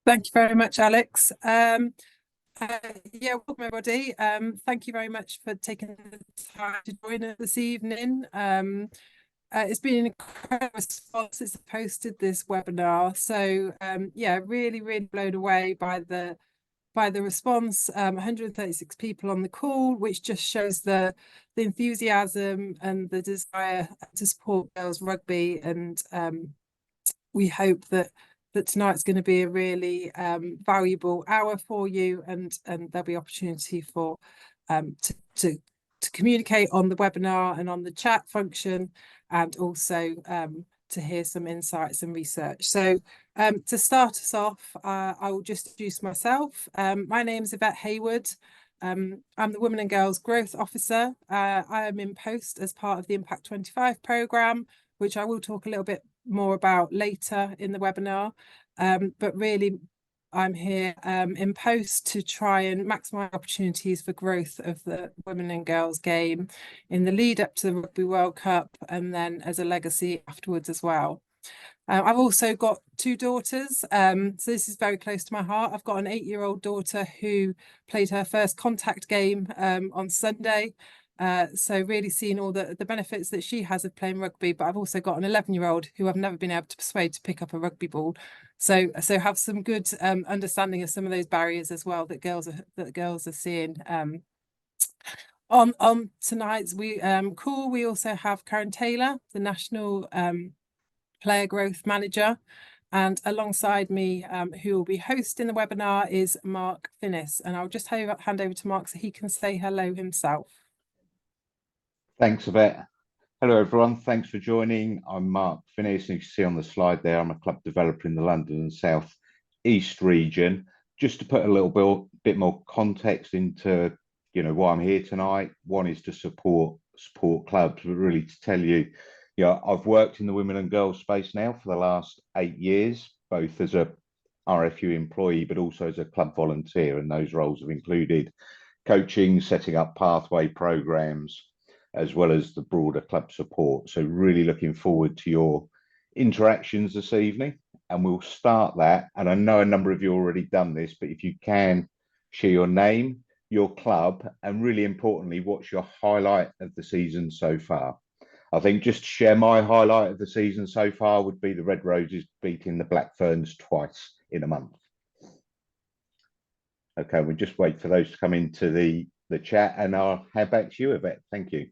Thank you very much, Alex. Yeah, welcome everybody. Thank you very much for taking the time to join us this evening. It's been an incredible response since I posted this webinar. So yeah, really blown away by the response. 136 people on the call, which just shows the enthusiasm and the desire to support girls rugby. And we hope that tonight's going to be a really valuable hour for you, and there'll be opportunity for to communicate on the webinar and on the chat function, and also to hear some insights and research. So to start us off, I will just introduce myself. My name is Yvette Hayward. I'm the Women and Girls Growth Officer. I am in post as part of the Impact 25 programme, which I will talk a little bit more about later in the webinar. But really, I'm here in post to try and maximise opportunities for growth of the women and girls game in the lead up to the Rugby World Cup, and then as a legacy afterwards as well. I've also got two daughters, so this is very close to my heart. I've got an 8-year-old daughter who played her first contact game on Sunday. So really seeing all the benefits that she has of playing rugby, but I've also got an 11-year-old who I've never been able to persuade to pick up a rugby ball. So have some good understanding of some of those barriers as well that girls are seeing. On tonight's call, we also have Karen Taylor, the National Player Growth Manager, and alongside me, who will be hosting the webinar, is Mark Finnis. And I'll just hand over to Mark so he can say hello himself. Thanks, Yvette. Hello, everyone. Thanks for joining. I'm Mark Finnis, and you can see on the slide there, I'm a club developer in the London and South East region. Just to put a little bit more context into, why I'm here tonight. One is to support clubs, but really to tell you, I've worked in the women and girls space now for the last 8 years, both as a RFU employee, but also as a club volunteer. And those roles have included coaching, setting up pathway programs, as well as the broader club support. So really looking forward to your interactions this evening, and we'll start that. And I know a number of you already done this, but if you can share your name, your club, and really importantly, what's your highlight of the season so far. I think just to share my highlight of the season so far would be the Red Roses beating the Black Ferns twice in a month. Okay, we'll just wait for those to come into the chat, and I'll hand back to you, Yvette. Thank you.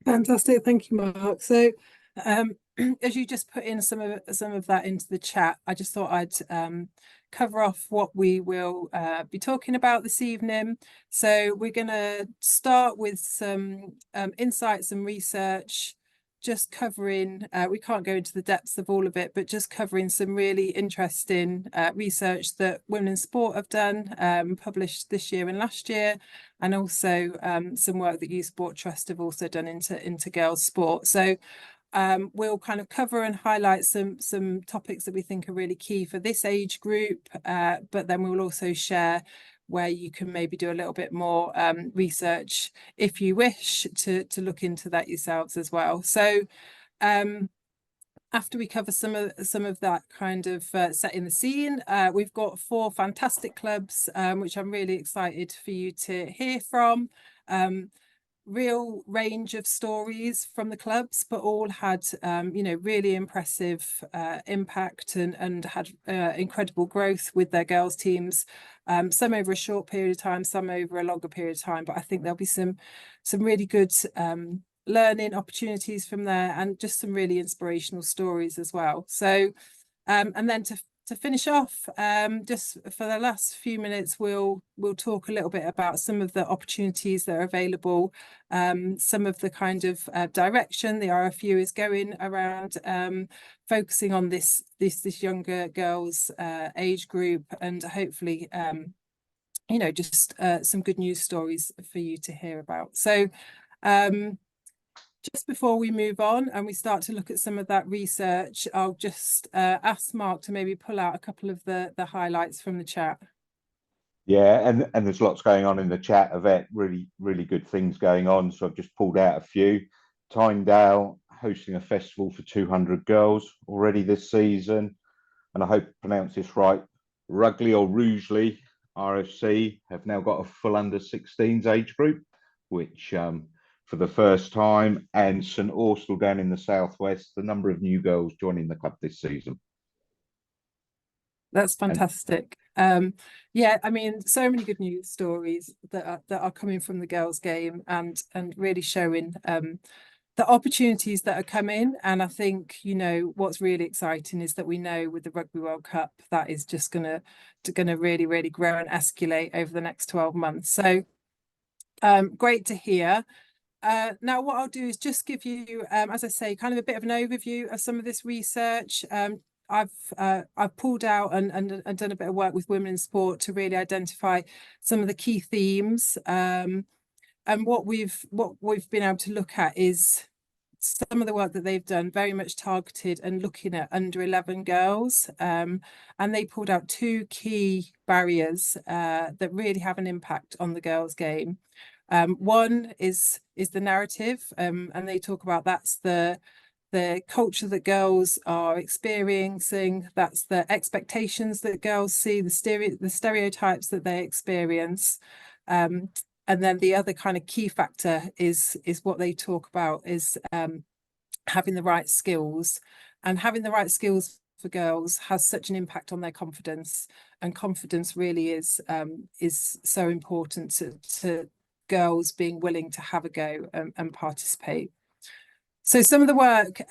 Fantastic, thank you, Mark. So as you just put in some of that into the chat, I just thought I'd cover off what we will be talking about this evening. So we're going to start with some insights and research, just covering, we can't go into the depths of all of it, but just covering some really interesting research that Women in Sport have done, published this year and last year, and also some work that Youth Sport Trust have also done into girls sport. So we'll kind of cover and highlight some topics that we think are really key for this age group, but then we'll also share where you can maybe do a little bit more research if you wish to look into that yourselves as well. So after we cover some of that kind of setting the scene, we've got 4 fantastic clubs, which I'm really excited for you to hear from. Real range of stories from the clubs, but all had really impressive impact and had incredible growth with their girls teams, some over a short period of time, some over a longer period of time, but I think there'll be some really good learning opportunities from there, and just some really inspirational stories as well. So and then to finish off, just for the last few minutes, we'll talk a little bit about some of the opportunities that are available, some of the kind of direction the RFU is going around, focusing on this younger girls age group, and hopefully just some good news stories for you to hear about. So just before we move on and we start to look at some of that research, I'll just ask Mark to maybe pull out a couple of the highlights from the chat. Yeah, and there's lots going on in the chat, Yvette, really good things going on. So I've just pulled out a few. Tyndale hosting a festival for 200 girls already this season. And I hope I pronounced this right. Rugley or Rugeley RFC have now got a full under-16s age group, which for the first time, and St Austell down in the southwest, the number of new girls joining the club this season. That's And fantastic. Yeah, I mean, so many good news stories that are coming from the girls' game, and really showing the opportunities that are coming. And I think, you know, what's really exciting is that we know with the Rugby World Cup that is just gonna really, really grow and escalate over the next 12 months. So great to hear. Now, what I'll do is just give you, as I say, kind of a bit of an overview of some of this research. I've pulled out and done a bit of work with women in sport to really identify some of the key themes. And what we've been able to look at is some of the work that they've done, very much targeted and looking at under 11 girls. And they pulled out two key barriers that really have an impact on the girls' game. One is the narrative, and they talk about that's the culture that girls are experiencing, that's the expectations that girls see, the stereotypes that they experience. And then the other kind of key factor is what they talk about is having the right skills. And having the right skills for girls has such an impact on their confidence, and confidence really is so important to girls being willing to have a go and participate. So some of the work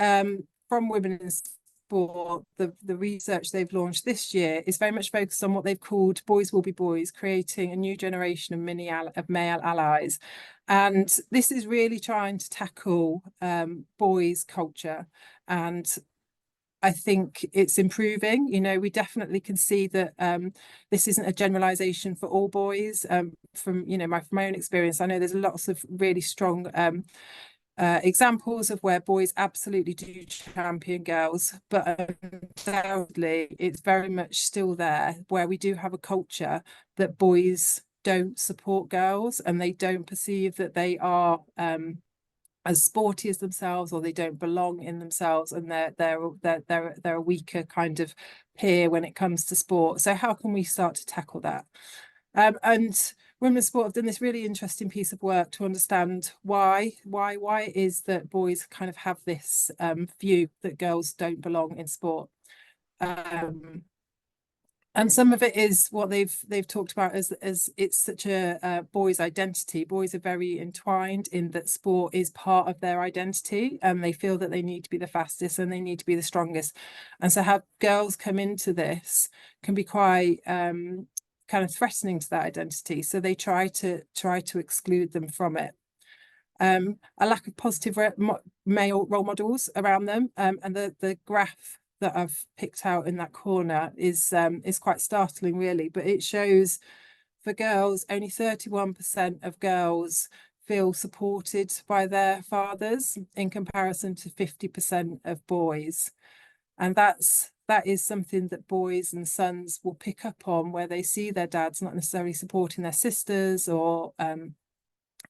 from Women in Sport, the research they've launched this year is very much focused on what they've called Boys Will Be Boys, creating a new generation of male allies. And this is really trying to tackle boys' culture. And I think it's improving. You know, we definitely can see that this isn't a generalization for all boys. From, you know, from my own experience, I know there's lots of really strong examples of where boys absolutely do champion girls, but undoubtedly it's very much still there where we do have a culture that boys don't support girls, and they don't perceive that they are as sporty as themselves, or they don't belong in themselves, and they're a weaker kind of peer when it comes to sport. So how can we start to tackle that? And Women in Sport have done this really interesting piece of work to understand why it is that boys kind of have this view that girls don't belong in sport. And some of it is what they've talked about as it's such a boys' identity. Boys are very entwined in that sport is part of their identity, and they feel that they need to be the fastest and they need to be the strongest. And so how girls come into this can be quite kind of threatening to that identity. So they try to exclude them from it. A lack of positive male role models around them, and the graph that I've picked out in that corner is quite startling, really. But it shows for girls, only 31% of girls feel supported by their fathers in comparison to 50% of boys. And that is something that boys and sons will pick up on, where they see their dads not necessarily supporting their sisters or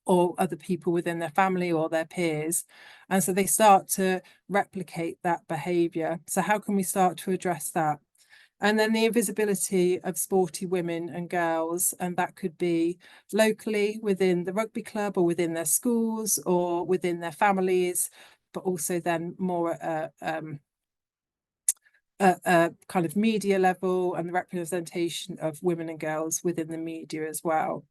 other people within their family or their peers. And so they start to replicate that behaviour. So how can we start to address that? And then the invisibility of sporty women and girls, and that could be locally within the rugby club or within their schools or within their families, but also then more at a kind of media level, and the representation of women and girls within the media as well.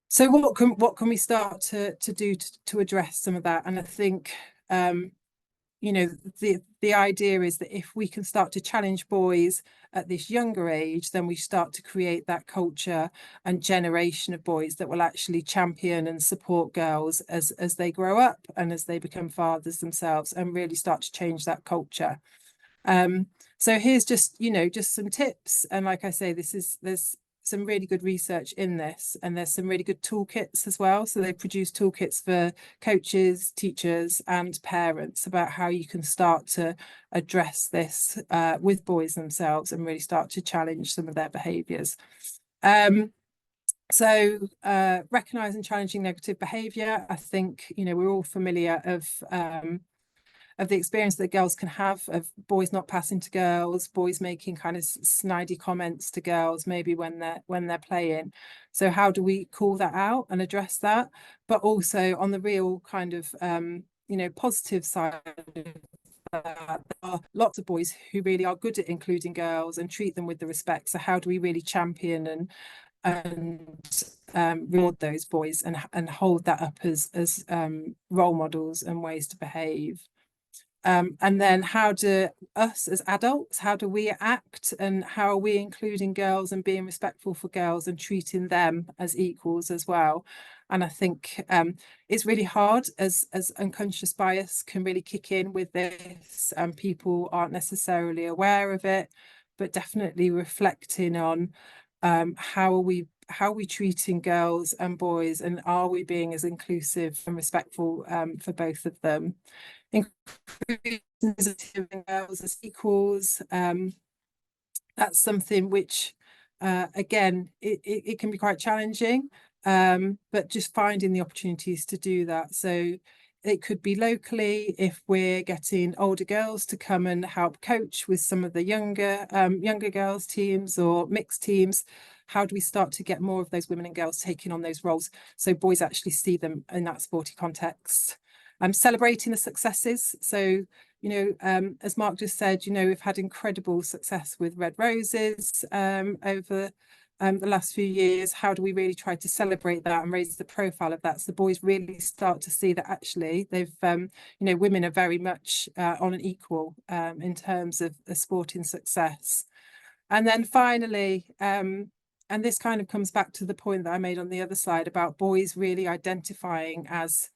So what can we start to do to address some of that? And I think you know, the idea is that if we can start to challenge boys at this younger age, then we start to create that culture and generation of boys that will actually champion and support girls as they grow up and as they become fathers themselves, and really start to change that culture. So here's just, you know, just some tips. And like I say, there's some really good research in this, and there's some really good toolkits as well. So they produce toolkits for coaches, teachers, and parents about how you can start to address this with boys themselves and really start to challenge some of their behaviours. So recognise and challenging negative behaviour. I think, you know, we're all familiar of of the experience that girls can have of boys not passing to girls, boys making kind of snidey comments to girls, maybe when they're playing. So how do we call that out and address that? But also on the real kind of positive side of that, there are lots of boys who really are good at including girls and treat them with the respect. So how do we really champion and reward those boys and hold that up as role models and ways to behave? And then how do us as adults, how do we act, and how are we including girls and being respectful for girls and treating them as equals as well? And I think it's really hard as unconscious bias can really kick in with this, and people aren't necessarily aware of it, but definitely reflecting on how are we treating girls and boys, and are we being as inclusive and respectful for both of them? Including girls as equals, that's something which again it can be quite challenging, but just finding the opportunities to do that. So it could be locally, if we're getting older girls to come and help coach with some of the younger girls teams or mixed teams. How do we start to get more of those women and girls taking on those roles so boys actually see them in that sporty context? Celebrating the successes. So, as Mark just said, we've had incredible success with Red Roses over the last few years. How do we really try to celebrate that and raise the profile of that, so the boys really start to see that actually they've, women are very much on an equal in terms of a sporting success. And then finally, and this kind of comes back to the point that I made on the other slide about boys really identifying as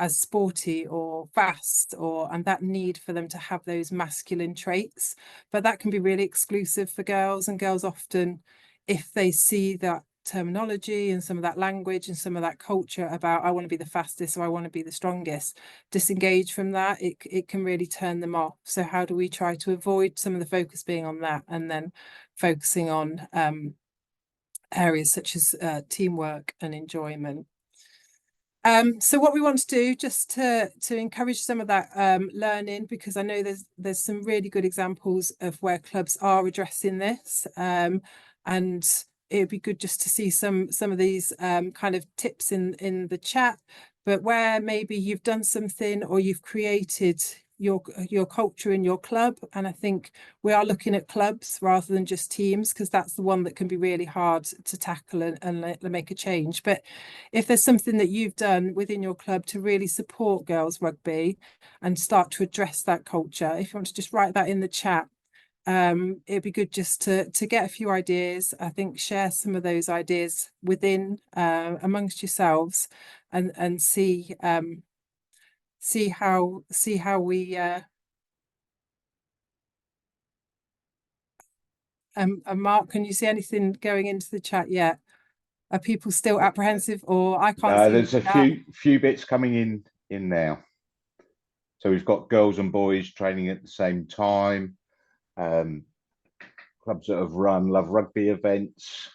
sporty or fast, and that need for them to have those masculine traits. But that can be really exclusive for girls, and girls often, if they see that terminology and some of that language and some of that culture about I want to be the fastest or I want to be the strongest, disengage from that, it can really turn them off. So how do we try to avoid some of the focus being on that, and then focusing on areas such as teamwork and enjoyment? So what we want to do, just to encourage some of that learning, because I know there's some really good examples of where clubs are addressing this, and it'd be good just to see some of these kind of tips in the chat. But where maybe you've done something or you've created your culture in your club, and I think we are looking at clubs rather than just teams, because that's the one that can be really hard to tackle and make a change. But if there's something that you've done within your club to really support girls rugby and start to address that culture, if you want to just write that in the chat, it'd be good just to get a few ideas. I think share some of those ideas within amongst yourselves, and see how we and Mark, can you see anything going into the chat yet? Are people still apprehensive, or I can't see? There's a few bits coming in now. So we've got girls and boys training at the same time. Clubs that have run Love Rugby events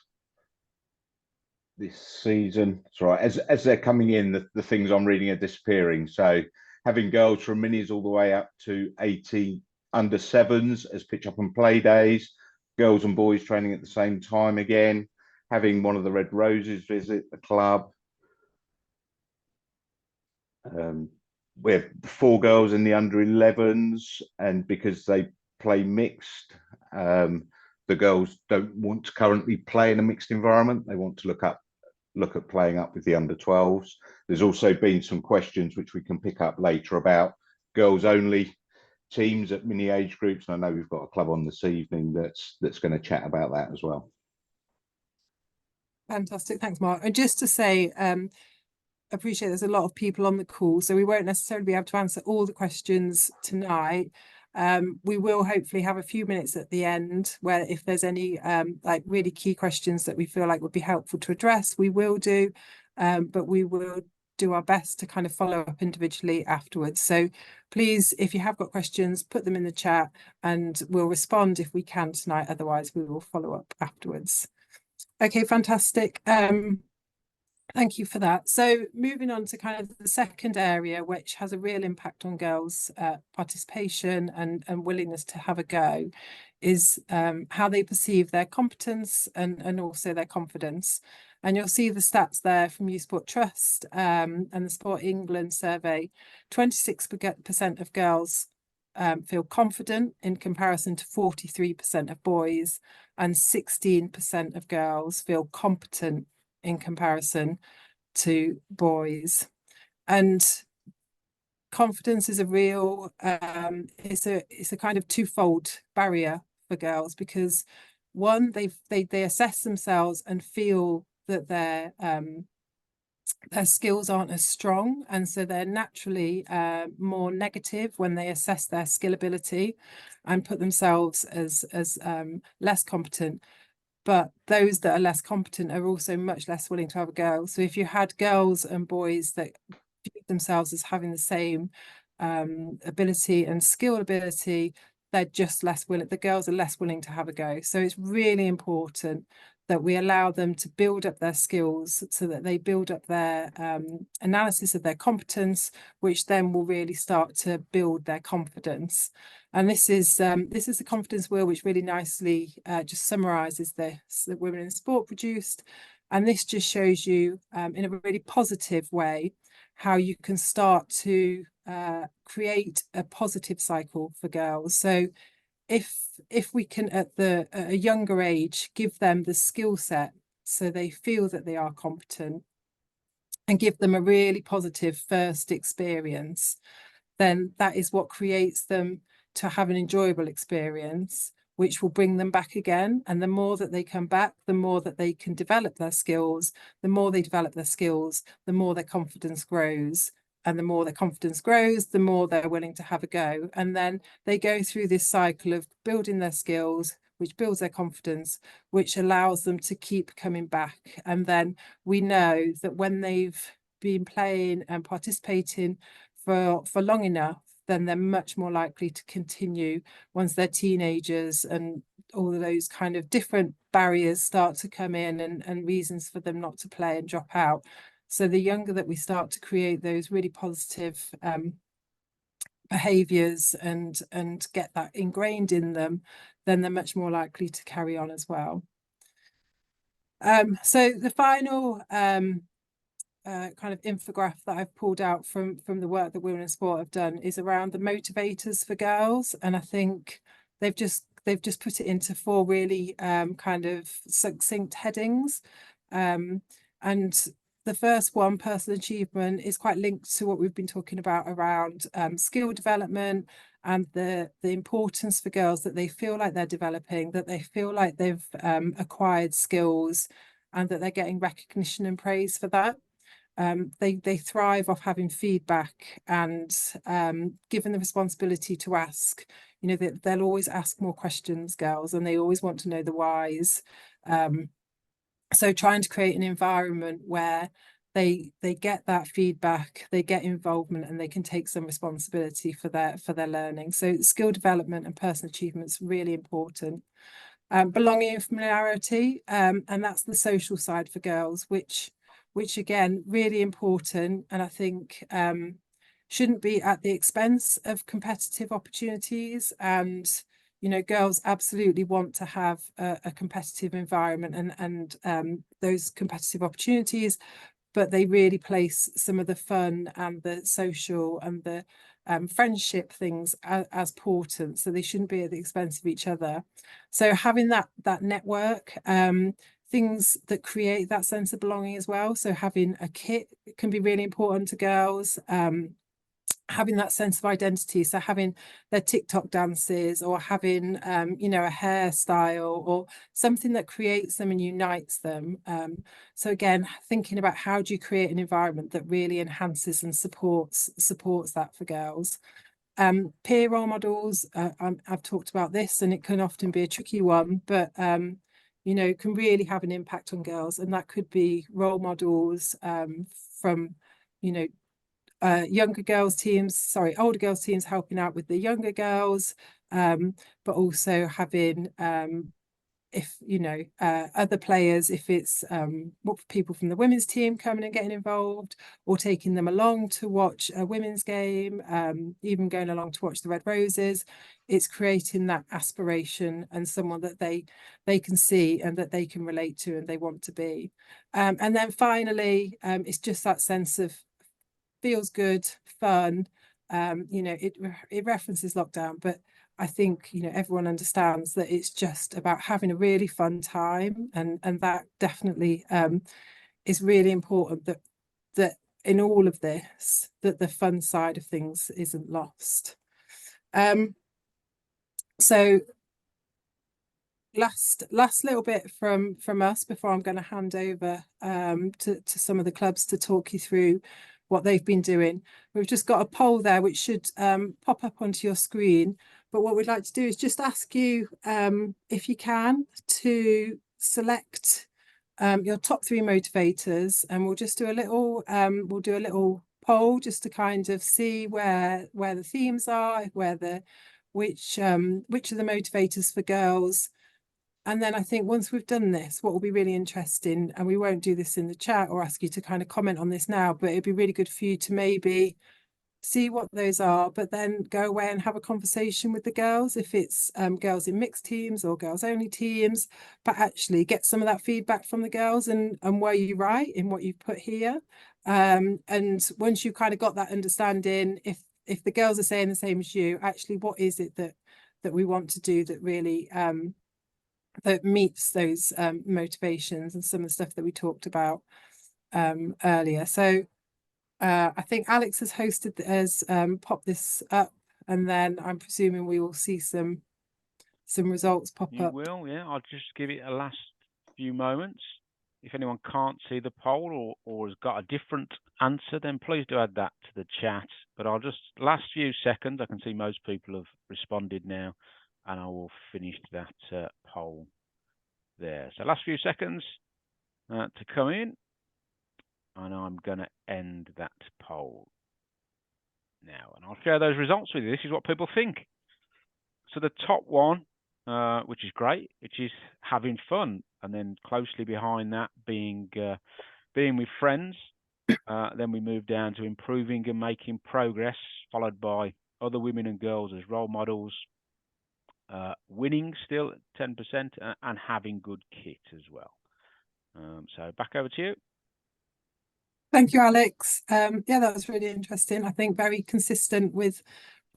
this season. That's right. As they're coming in, the things I'm reading are disappearing. So having girls from minis all the way up to 18 under sevens as pitch up and play days, girls and boys training at the same time again, having one of the Red Roses visit the club. We have 4 girls in the under 11s, and because they play mixed, the girls don't want to currently play in a mixed environment. They want to look at playing up with the under 12s. There's also been some questions which we can pick up later about girls only teams at mini age groups, and I know we've got a club on this evening that's going to chat about that as well. Fantastic, thanks, Mark. And just to say, appreciate there's a lot of people on the call, so we won't necessarily be able to answer all the questions tonight. We will hopefully have a few minutes at the end where if there's any like really key questions that we feel like would be helpful to address, we will do, but we will do our best to kind of follow up individually afterwards. So please, if you have got questions, put them in the chat and we'll respond if we can tonight. Otherwise, we will follow up afterwards. Okay, fantastic. Thank you for that. So moving on to kind of the second area, which has a real impact on girls' participation and willingness to have a go, is how they perceive their competence and also their confidence. And you'll see the stats there from Youth Sport Trust and the Sport England survey. 26% of girls feel confident in comparison to 43% of boys, and 16% of girls feel competent in comparison to boys. And confidence is a real it's a kind of twofold barrier for girls, because one, they assess themselves and feel that their skills aren't as strong, and so they're naturally more negative when they assess their skill ability and put themselves as less competent. But those that are less competent are also much less willing to have a go. So if you had girls and boys that view themselves as having the same ability and skill ability, they're just less willing. The girls are less willing to have a go. So it's really important that we allow them to build up their skills so that they build up their analysis of their competence, which then will really start to build their confidence. And this is the confidence wheel, which really nicely just summarises this that Women in Sport produced. And this just shows you in a really positive way how you can start to create a positive cycle for girls. So if we can at a younger age give them the skill set so they feel that they are competent, and give them a really positive first experience, then that is what creates them to have an enjoyable experience, which will bring them back again. And the more that they come back, the more that they can develop their skills. The more they develop their skills, the more their confidence grows. And the more their confidence grows, the more they're willing to have a go. And then they go through this cycle of building their skills, which builds their confidence, which allows them to keep coming back. And then we know that when they've been playing and participating for long enough, then they're much more likely to continue once they're teenagers, and all of those kind of different barriers start to come in, and reasons for them not to play and drop out. So the younger that we start to create those really positive behaviours and get that ingrained in them, then they're much more likely to carry on as well. So the final kind of infographic that I've pulled out from the work that Women in Sport have done is around the motivators for girls, and I think they've just put it into four really kind of succinct headings. And the first one, personal achievement, is quite linked to what we've been talking about around skill development and the importance for girls that they feel like they're developing, that they feel like they've acquired skills, and that they're getting recognition and praise for that. They thrive off having feedback and given the responsibility to ask. You know, they'll always ask more questions, girls, and they always want to know the whys. So trying to create an environment where they get that feedback, they get involvement, and they can take some responsibility for their learning. So skill development and personal achievement is really important. Belonging and familiarity, and that's the social side for girls, which again, really important, and I think shouldn't be at the expense of competitive opportunities. And you know, girls absolutely want to have a competitive environment and those competitive opportunities, but they really place some of the fun and the social and the friendship things as important, so they shouldn't be at the expense of each other. So having that network, things that create that sense of belonging as well. So having a kit can be really important to girls. Having that sense of identity, so having their TikTok dances, or having you know, a hairstyle or something that creates them and unites them. So again, thinking about how do you create an environment that really enhances and supports that for girls. Peer role models, I've talked about this, and it can often be a tricky one, but you know, can really have an impact on girls, and that could be role models from, you know, older girls teams helping out with the younger girls, but also having if other players, if it's what people from the women's team coming and getting involved, or taking them along to watch a women's game, even going along to watch the Red Roses. It's creating that aspiration and someone that they can see and that they can relate to and they want to be. And then finally, it's just that sense of feels good, fun. It references lockdown, but I think everyone understands that it's just about having a really fun time, and that definitely is really important, that in all of this, that the fun side of things isn't lost. So last little bit from us before I'm going to hand over to some of the clubs to talk you through what they've been doing. We've just got a poll there which should pop up onto your screen, but what we'd like to do is just ask you, if you can, to select your top 3 motivators, and we'll just do a little poll just to kind of see where the themes are, which are the motivators for girls. And then I think once we've done this, what will be really interesting, and we won't do this in the chat or ask you to kind of comment on this now, but it'd be really good for you to maybe see what those are, but then go away and have a conversation with the girls, if it's girls in mixed teams or girls only teams, but actually get some of that feedback from the girls, and were you right in what you put here? And once you've kind of got that understanding, if the girls are saying the same as you, actually what is it that we want to do that really that meets those motivations and some of the stuff that we talked about earlier. So I think Alex has popped this up, and then I'm presuming we will see some results pop You up. will, yeah. I'll just give it a last few moments. If anyone can't see the poll or has got a different answer, then please do add that to the chat. But I'll just, last few seconds, I can see most people have responded now, and I will finish that poll there. So last few seconds to come in, and I'm going to end that poll now. And I'll share those results with you. This is what people think. So the top one, which is great, which is having fun, and then closely behind that being with friends. Then we move down to improving and making progress, followed by other women and girls as role models, winning still at 10%, and having good kit as well. So back over to you. Thank you, Alex. Yeah, that was really interesting. I think very consistent with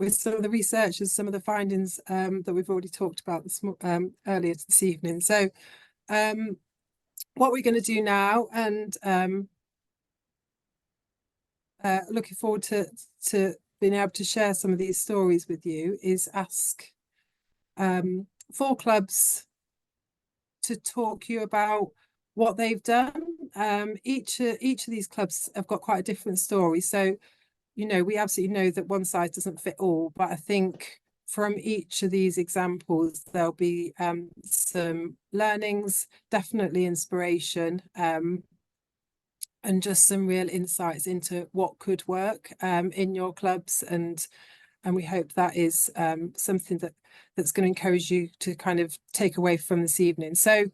some of the research and some of the findings that we've already talked about earlier this evening. So what we're going to do now, and looking forward to being able to share some of these stories with you, is ask 4 clubs to talk you about what they've done. Each of these clubs have got quite a different story, so we absolutely know that one size doesn't fit all, but I think from each of these examples there'll be some learnings, definitely inspiration, and just some real insights into what could work in your clubs, and we hope that is something that's going to encourage you to kind of take away from this evening. So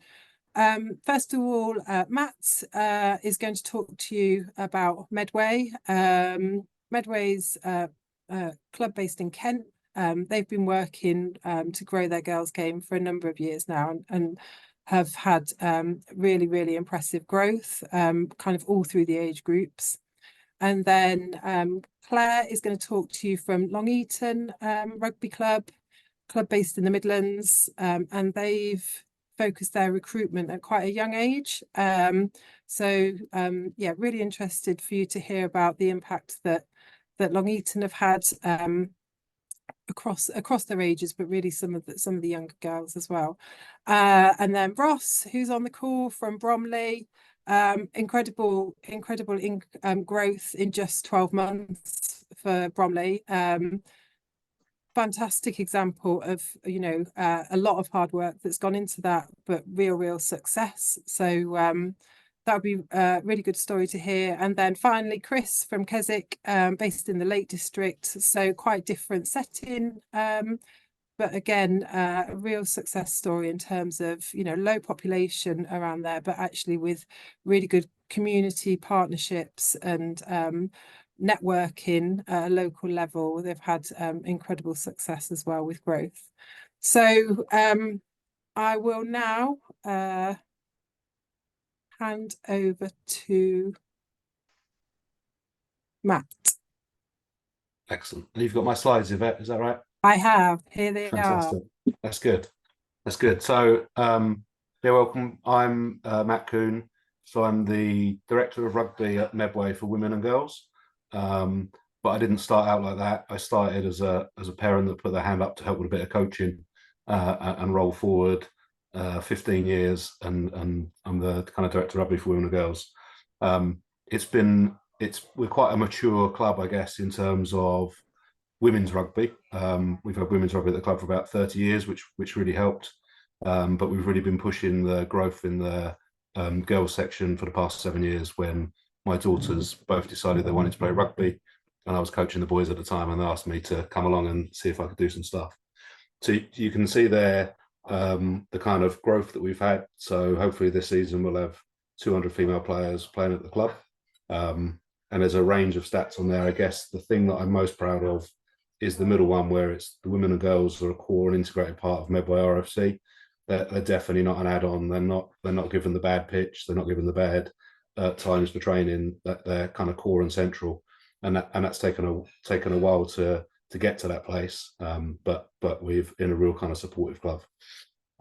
first of all, Matt is going to talk to you about Medway. Medway's a club based in Kent. They've been working to grow their girls' game for a number of years now, and have had really, really impressive growth, kind of all through the age groups. And then Claire is going to talk to you from Long Eaton Rugby Club based in the Midlands, and they've focused their recruitment at quite a young age. So yeah, really interested for you to hear about the impact that Long Eaton have had across their ages, but really some of the younger girls as well. And then Ross, who's on the call from Bromley, incredible growth in just 12 months for Bromley. Fantastic example of a lot of hard work that's gone into that, but real success. So that would be a really good story to hear. And then finally, Chris from Keswick, based in the Lake District, so quite different setting, but again, a real success story in terms of, you know, low population around there, but actually with really good community partnerships and networking at a local level. They've had incredible success as well with growth. So I will now hand over to Matt. Excellent. And you've got my slides, Yvette, is that right? I have. Here they Fantastic. That's good. That's good. So, yeah, welcome. I'm Matt Coon. So I'm the director of rugby at Medway for women and girls. But I didn't start out like that. I started as a parent that put their hand up to help with a bit of coaching and roll forward 15 years. And I'm the kind of director of rugby for women and girls. We're quite a mature club, I guess, in terms of women's rugby. We've had women's rugby at the club for about 30 years, which really helped. But we've really been pushing the growth in the girls section for the past 7 years, when my daughters both decided they wanted to play rugby, and I was coaching the boys at the time, and they asked me to come along and see if I could do some stuff. So you can see there the kind of growth that we've had. So hopefully this season we'll have 200 female players playing at the club. And there's a range of stats on there. I guess the thing that I'm most proud of is the middle one, where it's the women and girls are a core and integrated part of Medway RFC. They're definitely not an add-on. They're not given the bad pitch. They're not given the bad times for training. That they're kind of core and central, and that's taken a while to get to that place. But we've in a real kind of supportive club.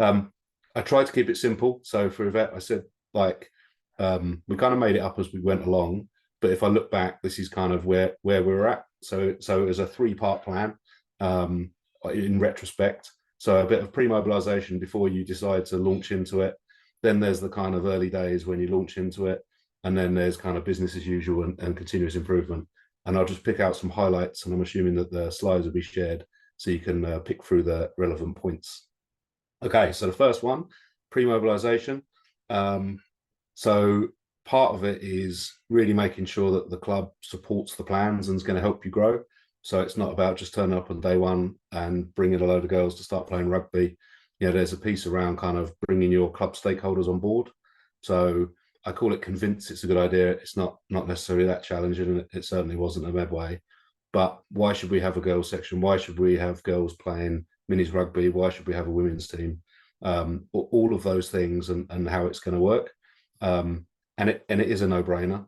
I tried to keep it simple. So for Yvette, I said we kind of made it up as we went along. But if I look back, this is kind of where we're at. So it was a 3-part plan in retrospect. So a bit of pre-mobilization before you decide to launch into it. Then there's the kind of early days when you launch into it. And then there's kind of business as usual and continuous improvement. And I'll just pick out some highlights, and I'm assuming that the slides will be shared so you can pick through the relevant points. Okay, so the first one, pre-mobilization. So part of it is really making sure that the club supports the plans and is going to help you grow. So it's not about just turning up on day one and bringing a load of girls to start playing rugby. You know, there's a piece around kind of bringing your club stakeholders on board. So I call it convince it's a good idea. It's not necessarily that challenging, and it certainly wasn't a Medway. But why should we have a girls section? Why should we have girls playing minis rugby? Why should we have a women's team? All of those things and how it's going to work. And it is a no-brainer.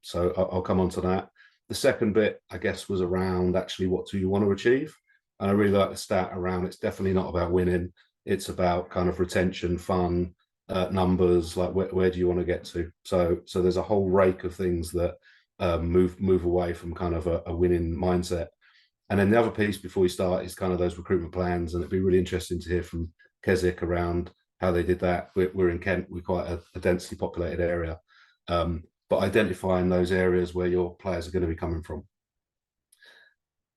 So I'll come on to that. The second bit, I guess, was around actually what do you want to achieve? And I really like the stat around it's definitely not about winning. It's about kind of retention, fun, numbers, like where do you want to get to? So there's a whole rake of things that move away from kind of a winning mindset. And then the other piece before we start is kind of those recruitment plans. And it'd be really interesting to hear from Keswick around how they did that. We're in Kent, we're quite a densely populated area. But identifying those areas where your players are going to be coming from.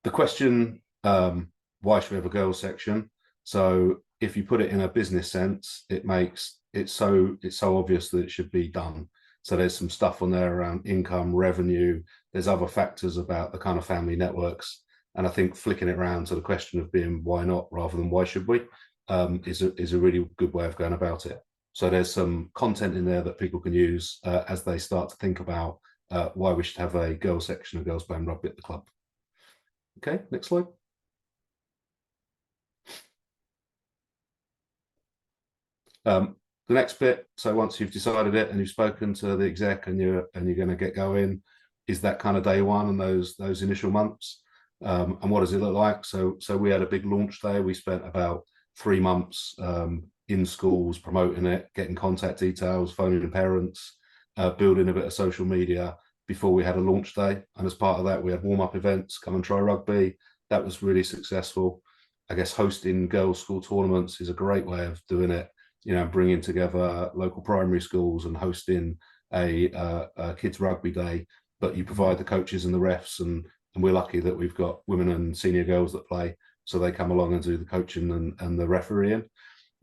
The question, why should we have a girls section? So if you put it in a business sense, it's so obvious that it should be done. So there's some stuff on there around income, revenue. There's other factors about the kind of family networks. And I think flicking it around to the question of being why not rather than why should we is a really good way of going about it. So there's some content in there that people can use as they start to think about why we should have a girls section of girls playing rugby at the club. Okay, next slide. The next bit, so once you've decided it and you've spoken to the exec and you're going to get going, is that kind of day one and those initial months. And what does it look like? So we had a big launch day. We spent about 3 months in schools promoting it, getting contact details, phoning the parents, building a bit of social media before we had a launch day. And as part of that, we had warm-up events, come and try rugby. That was really successful. I guess hosting girls' school tournaments is a great way of doing it, you know, bringing together local primary schools and hosting a kids' rugby day. But you provide the coaches and the refs, and we're lucky that we've got women and senior girls that play, so they come along and do the coaching and the refereeing.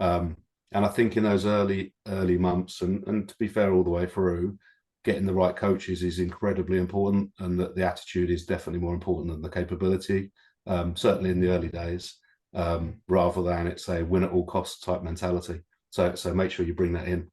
And I think in those early months, and to be fair all the way through, getting the right coaches is incredibly important, and that the attitude is definitely more important than the capability, certainly in the early days. rather than it's a win at all costs type mentality. So make sure you bring that in.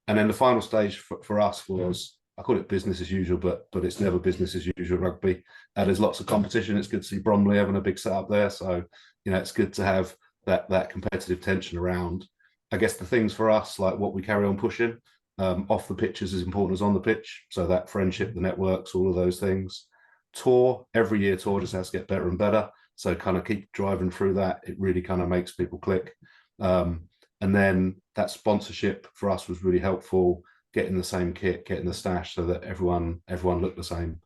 And then the final stage for us was, I call it business as usual, but it's never business as usual rugby. There's lots of competition. It's good to see Bromley having a big setup there. So, it's good to have that competitive tension around. I guess the things for us, like what we carry on pushing, off the pitch is as important as on the pitch. So that friendship, the networks, all of those things. Tour, every year tour just has to get better and better. So kind of keep driving through that. It really kind of makes people click. And then that sponsorship for us was really helpful, getting the same kit, getting the stash so that everyone looked the same.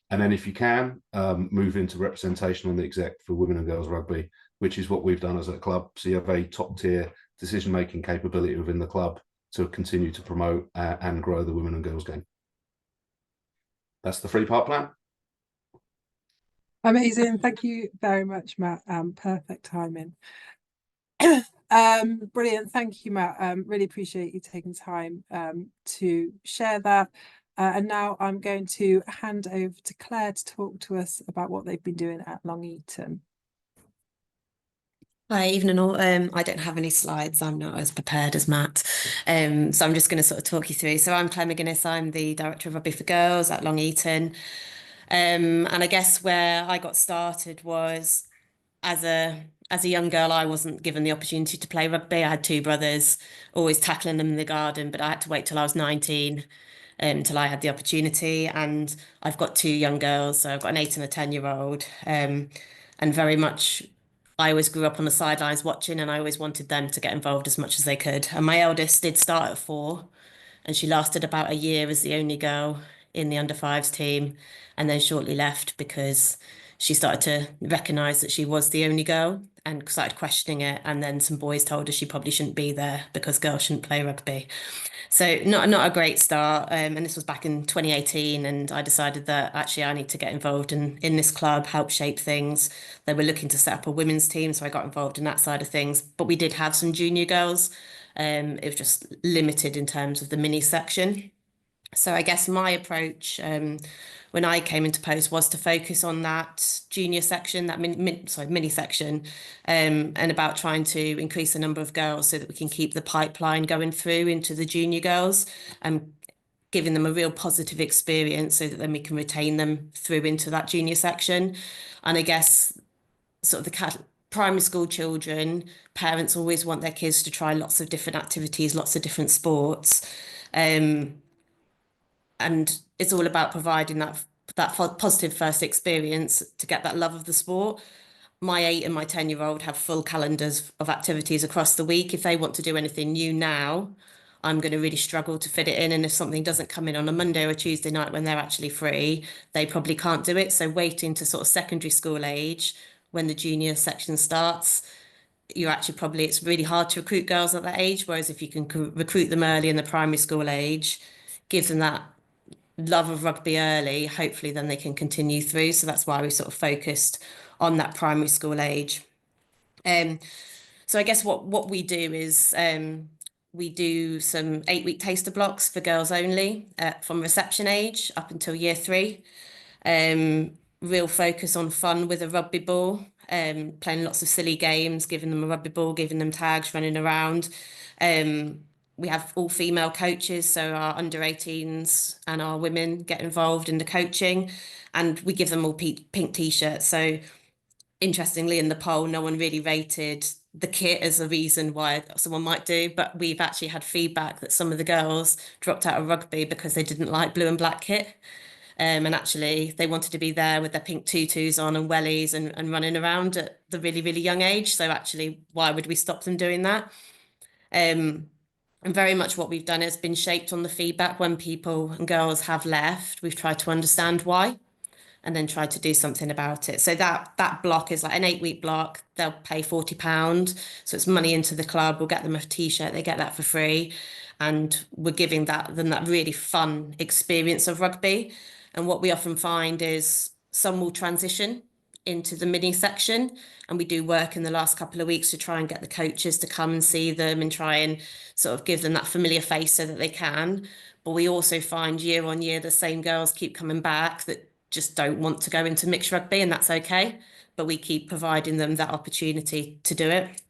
And then if you can, move into representation on the exec for women and girls rugby, which is what we've done as a club. So you have a top tier decision-making capability within the club to continue to promote and grow the women and girls game. That's the 3-part plan. Amazing. Thank you very much, Matt. Perfect timing. Brilliant. Thank you, Matt. Really appreciate you taking time to share that. And now I'm going to hand over to Claire to talk to us about what they've been doing at Long Eaton. Hi, evening all. I don't have any slides. I'm not as prepared as Matt. So I'm just going to sort of talk you through. So I'm Claire McGuinness. I'm the Director of Rugby for Girls at Long Eaton. And I guess where I got started was as a young girl, I wasn't given the opportunity to play rugby. I had 2 brothers, always tackling them in the garden, but I had to wait till I was 19 until I had the opportunity. And I've got 2 young girls, so I've got an 8 and a 10-year-old. And very much, I always grew up on the sidelines watching, and I always wanted them to get involved as much as they could. And my eldest did start at 4, and she lasted about a year as the only girl in the under-5s team, and then shortly left because she started to recognise that she was the only girl and started questioning it. And then some boys told her she probably shouldn't be there because girls shouldn't play rugby. So not a great start. And this was back in 2018. And I decided that actually I need to get involved in this club, help shape things. They were looking to set up a women's team. So I got involved in that side of things. But we did have some junior girls. It was just limited in terms of the mini section. So I guess my approach when I came into post was to focus on that junior section, that mini section, and about trying to increase the number of girls so that we can keep the pipeline going through into the junior girls and giving them a real positive experience so that then we can retain them through into that junior section. And I guess sort of the primary school children, parents always want their kids to try lots of different activities, lots of different sports. And it's all about providing that positive first experience to get that love of the sport. My 8 and my 10-year-old have full calendars of activities across the week. If they want to do anything new now, I'm going to really struggle to fit it in. And if something doesn't come in on a Monday or a Tuesday night when they're actually free, they probably can't do it. So waiting to sort of secondary school age, when the junior section starts, it's really hard to recruit girls at that age. Whereas if you can recruit them early in the primary school age, give them that love of rugby early, hopefully then they can continue through. So that's why we sort of focused on that primary school age. So I guess what we do is we do some 8-week taster blocks for girls only from reception age up until year 3. Real focus on fun with a rugby ball, playing lots of silly games, giving them a rugby ball, giving them tags, running around. We have all female coaches, so our under 18s and our women get involved in the coaching, and we give them all pink t-shirts. So interestingly, in the poll, no one really rated the kit as a reason why someone might do, but we've actually had feedback that some of the girls dropped out of rugby because they didn't like blue and black kit. And actually they wanted to be there with their pink tutus on and wellies and running around at the really, really young age. So actually, why would we stop them doing that? And very much what we've done has been shaped on the feedback. When people and girls have left, we've tried to understand why and then tried to do something about it. So that block is like an 8-week block. They'll pay £40. So it's money into the club. We'll get them a t-shirt. They get that for free. And we're giving them that really fun experience of rugby. And what we often find is some will transition into the mini section, and we do work in the last couple of weeks to try and get the coaches to come and see them and try and sort of give them that familiar face so that they can. But we also find year on year the same girls keep coming back that just don't want to go into mixed rugby, and that's okay. but we keep providing them that opportunity to do it.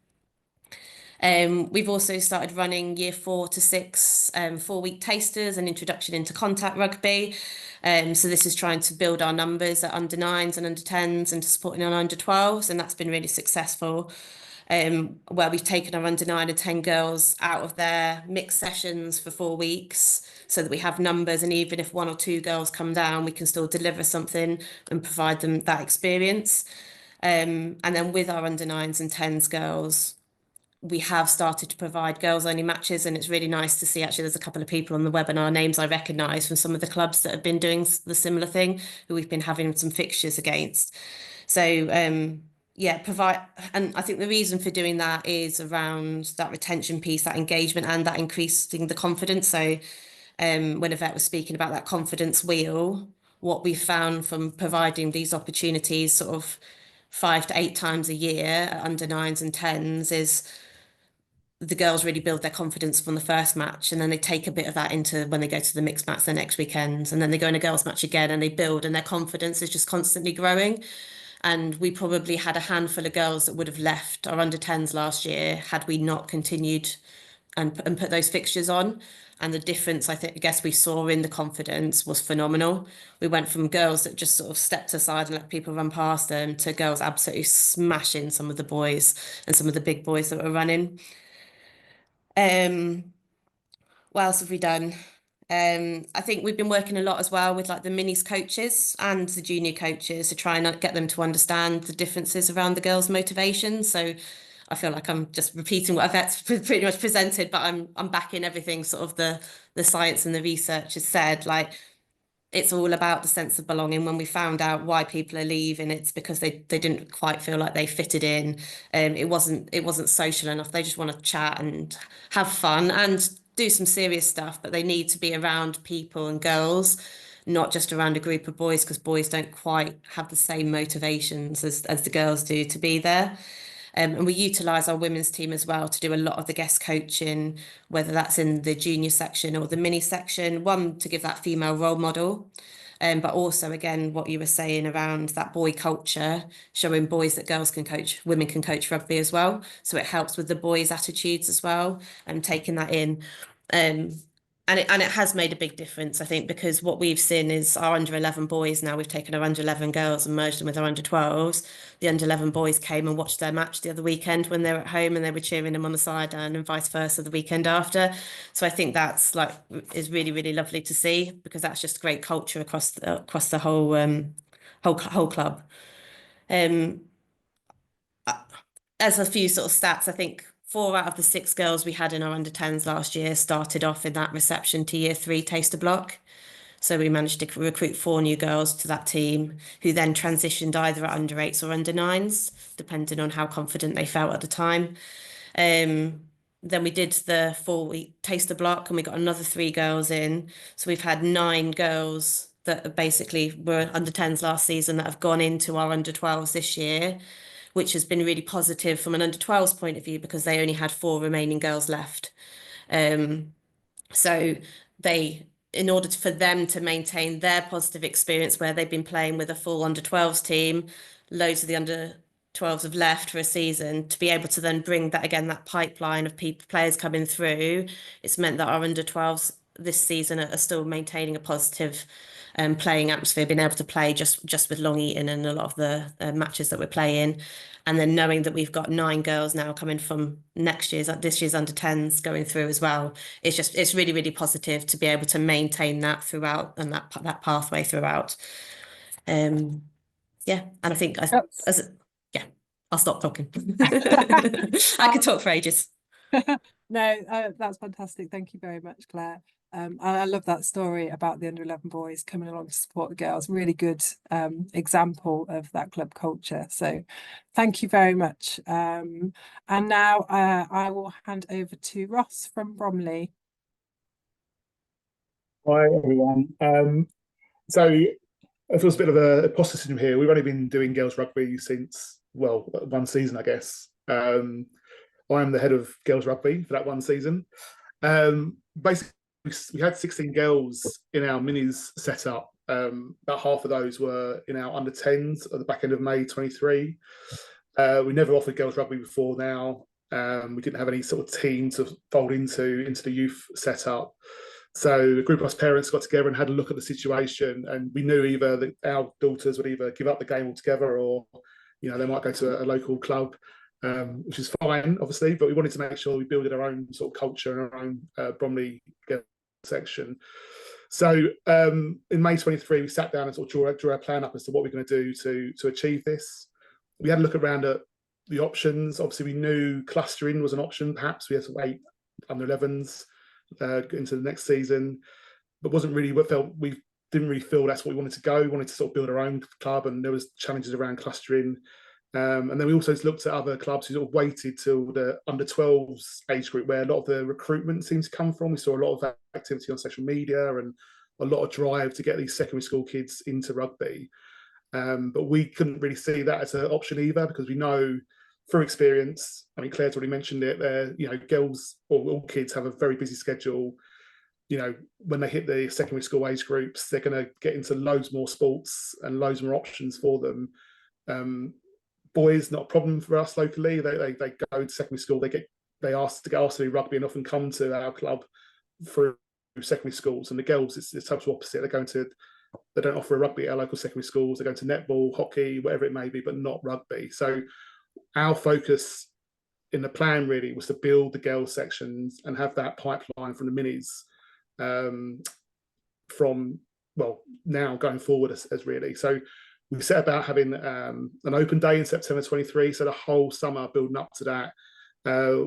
We've also started running year 4 to 6 4-week tasters and introduction into contact rugby. So this is trying to build our numbers at under 9s and under 10s and supporting our under 12s, and that's been really successful. Where we've taken our under 9 and 10 girls out of their mixed sessions for 4 weeks so that we have numbers, and even if 1 or 2 girls come down, we can still deliver something and provide them that experience. And then with our under 9s and 10s girls, we have started to provide girls only matches, and it's really nice to see. Actually, there's a couple of people on the webinar names I recognise from some of the clubs that have been doing the similar thing, who we've been having some fixtures against. So yeah, and I think the reason for doing that is around that retention piece, that engagement, and that increasing the confidence. So when Yvette was speaking about that confidence wheel, what we found from providing these opportunities sort of 5 to 8 times a year at under 9s and 10s is the girls really build their confidence from the first match, and then they take a bit of that into when they go to the mixed match the next weekend, and then they go in a girls match again and they build, and their confidence is just constantly growing. And we probably had a handful of girls that would have left our under 10s last year had we not continued and put those fixtures on. And the difference I guess we saw in the confidence was phenomenal. We went from girls that just sort of stepped aside and let people run past them to girls absolutely smashing some of the boys and some of the big boys that were running. What else have we done? I think we've been working a lot as well with like the minis coaches and the junior coaches to try and get them to understand the differences around the girls' motivation. So I feel like I'm just repeating what I've pretty much presented, but I'm backing everything sort of the science and the research has said. Like, it's all about the sense of belonging. When we found out why people are leaving, it's because they didn't quite feel like they fitted in. It wasn't social enough. They just want to chat and have fun and do some serious stuff, but they need to be around people and girls, not just around a group of boys, because boys don't quite have the same motivations as the girls do to be there. And we utilise our women's team as well to do a lot of the guest coaching, whether that's in the junior section or the mini section, one, to give that female role model. But also, again, what you were saying around that boy culture, showing boys that girls can coach, women can coach rugby as well. So it helps with the boys' attitudes as well, and taking that in. And it has made a big difference, I think, because what we've seen is our under 11 boys now, we've taken our under 11 girls and merged them with our under 12s. The under 11 boys came and watched their match the other weekend when they were at home, and they were cheering them on the sideline, and vice versa the weekend after. So I think that's is really, really lovely to see, because that's just great culture across the whole club. As a few sort of stats, I think 4 out of the 6 girls we had in our under 10s last year started off in that reception to year 3 taster block. So we managed to recruit 4 new girls to that team, who then transitioned either at under 8s or under 9s, depending on how confident they felt at the time. Then we did the 4-week taster block, and we got another 3 girls in. So we've had 9 girls that basically were under 10s last season that have gone into our under 12s this year, which has been really positive from an under 12s point of view, because they only had 4 remaining girls left. So in order for them to maintain their positive experience where they've been playing with a full under 12s team, loads of the under 12s have left for a season, to be able to then bring that, again, that pipeline of players coming through, it's meant that our under 12s this season are still maintaining a positive playing atmosphere, being able to play just with Long Eaton and a lot of the matches that we're playing. And then knowing that we've got 9 girls now coming from this year's under 10s going through as well, it's really, really positive to be able to maintain that throughout, and that pathway throughout. And I think I'll stop talking. I could talk for ages. No, that's fantastic. Thank you very much, Claire. I love that story about the under 11 boys coming along to support the girls. Really good example of that club culture. So thank you very much. And now I will hand over to Ross from Bromley. Hi, everyone. So it feels a bit of a imposter syndrome here. We've only been doing girls rugby since, well, 1 season, I guess. I'm the head of girls rugby for that 1 season. Basically, we had 16 girls in our minis set up about half of those were in our under 10s at the back end of May 23. We never offered girls rugby before now. We didn't have any sort of team to fold into the youth setup. So a group of us parents got together and had a look at the situation, and we knew either that our daughters would either give up the game altogether, or they might go to a local club, which is fine, obviously. But we wanted to make sure we built our own sort of culture and our own Bromley section. So in May 23, we sat down and sort of drew our plan up as to what we're going to do to achieve this. We had a look around at the options. Obviously, we knew clustering was an option. Perhaps we had to wait under 11s into the next season, but wasn't really what felt. We didn't really feel that's what we wanted to go. We wanted to sort of build our own club, and there was challenges around clustering. And then we also looked at other clubs who sort of waited till the under 12s age group, where a lot of the recruitment seems to come from. We saw a lot of activity on social media and a lot of drive to get these secondary school kids into rugby. But we couldn't really see that as an option either, because we know through experience, I mean, Claire's already mentioned it, girls or all kids have a very busy schedule. When they hit the secondary school age groups, they're going to get into loads more sports and loads more options for them. Boys, not a problem for us locally. They go to secondary school, they get asked to do rugby and often come to our club through secondary schools. And the girls, it's total opposite. They don't offer a rugby at our local secondary schools. They go to netball, hockey, whatever it may be, but not rugby. So our focus in the plan really was to build the girls sections and have that pipeline from the minis from now going forward as really. So we set about having an open day in September 23. So the whole summer building up to that,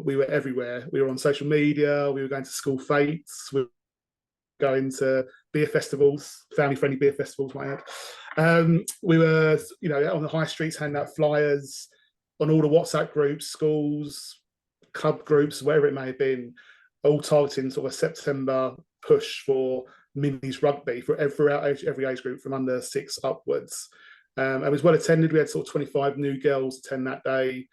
we were everywhere. We were on social media. We were going to school fetes. We were going to beer festivals, family-friendly beer festivals, might add. We were, on the high streets handing out flyers on all the WhatsApp groups, schools, club groups, wherever it may have been, all targeting sort of a September push for minis rugby throughout every age group from under 6 upwards. It was well attended. We had sort of 25 new girls attend that day,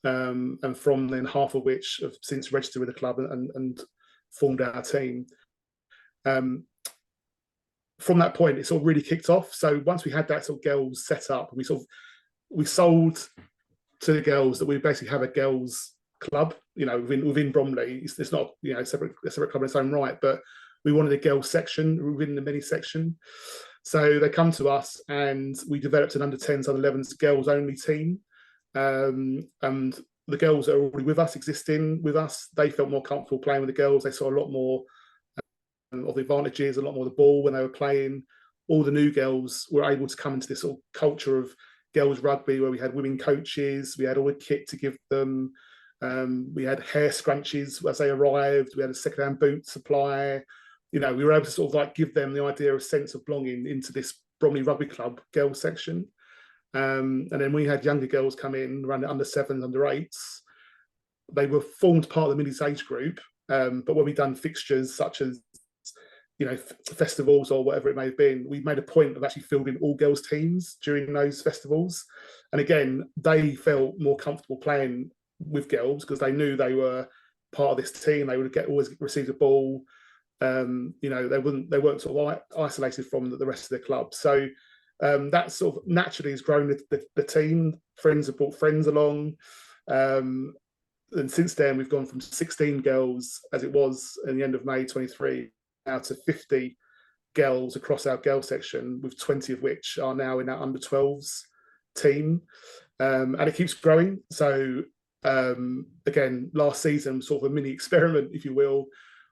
and from then half of which have since registered with the club and formed our team. From that point, it sort of really kicked off. So once we had that sort of girls set up, we sold to the girls that we basically have a girls club, within Bromley. It's not a separate club in its own right, but we wanted a girls section within the mini section. So they come to us, and we developed an under 10s, under 11s girls only team. And the girls that are already with us, existing with us, they felt more comfortable playing with the girls. They saw a lot more of the advantages, a lot more of the ball when they were playing. All the new girls were able to come into this sort of culture of girls rugby, where we had women coaches, we had all the kit to give them, we had hair scrunchies as they arrived, we had a second-hand boot supply. We were able to sort of give them the idea of sense of belonging into this Bromley Rugby Club girls section. And then we had younger girls come in, around the under 7s, under 8s. They were formed part of the minis age group, but when we done fixtures such as festivals or whatever it may have been, we made a point of actually fielding all girls teams during those festivals. And again, they felt more comfortable playing with girls because they knew they were part of this team. They would always receive the ball. They weren't sort of isolated from the rest of the club. So that sort of naturally has grown the team. Friends have brought friends along. And since then, we've gone from 16 girls, as it was in the end of May 23, now to 50 girls across our girl section, with 20 of which are now in our under 12s team. And it keeps growing. So again, last season, sort of a mini experiment, if you will.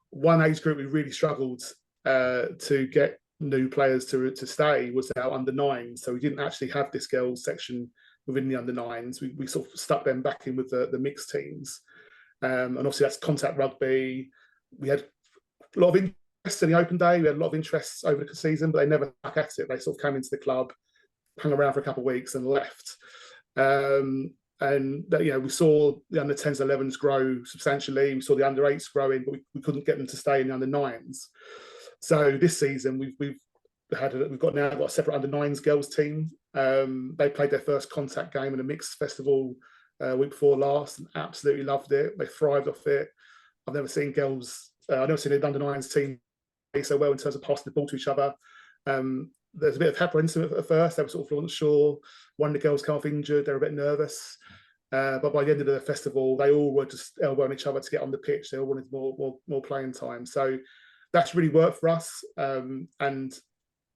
One age group we really struggled to get new players to stay was our under 9s. So we didn't actually have this girls section within the under 9s. We sort of stuck them back in with the mixed teams. And obviously that's contact rugby. We had a lot of interest in the open day. We had a lot of interest over the season, but they never stuck at it. They sort of came into the club, hung around for a couple of weeks and left. And we saw the under 10s, 11s grow substantially. We saw the under 8s growing, but we couldn't get them to stay in the under 9s. So this season we've got a separate under 9s girls team. They played their first contact game in a mixed festival week before last and absolutely loved it. They thrived off it. I've never seen an under 9s team play so well in terms of passing the ball to each other. there's a bit of apprehension at first. They were sort of not sure. One of the girls came off injured. They were a bit nervous. But by the end of the festival, they all were just elbowing each other to get on the pitch. They all wanted more playing time. So that's really worked for us. And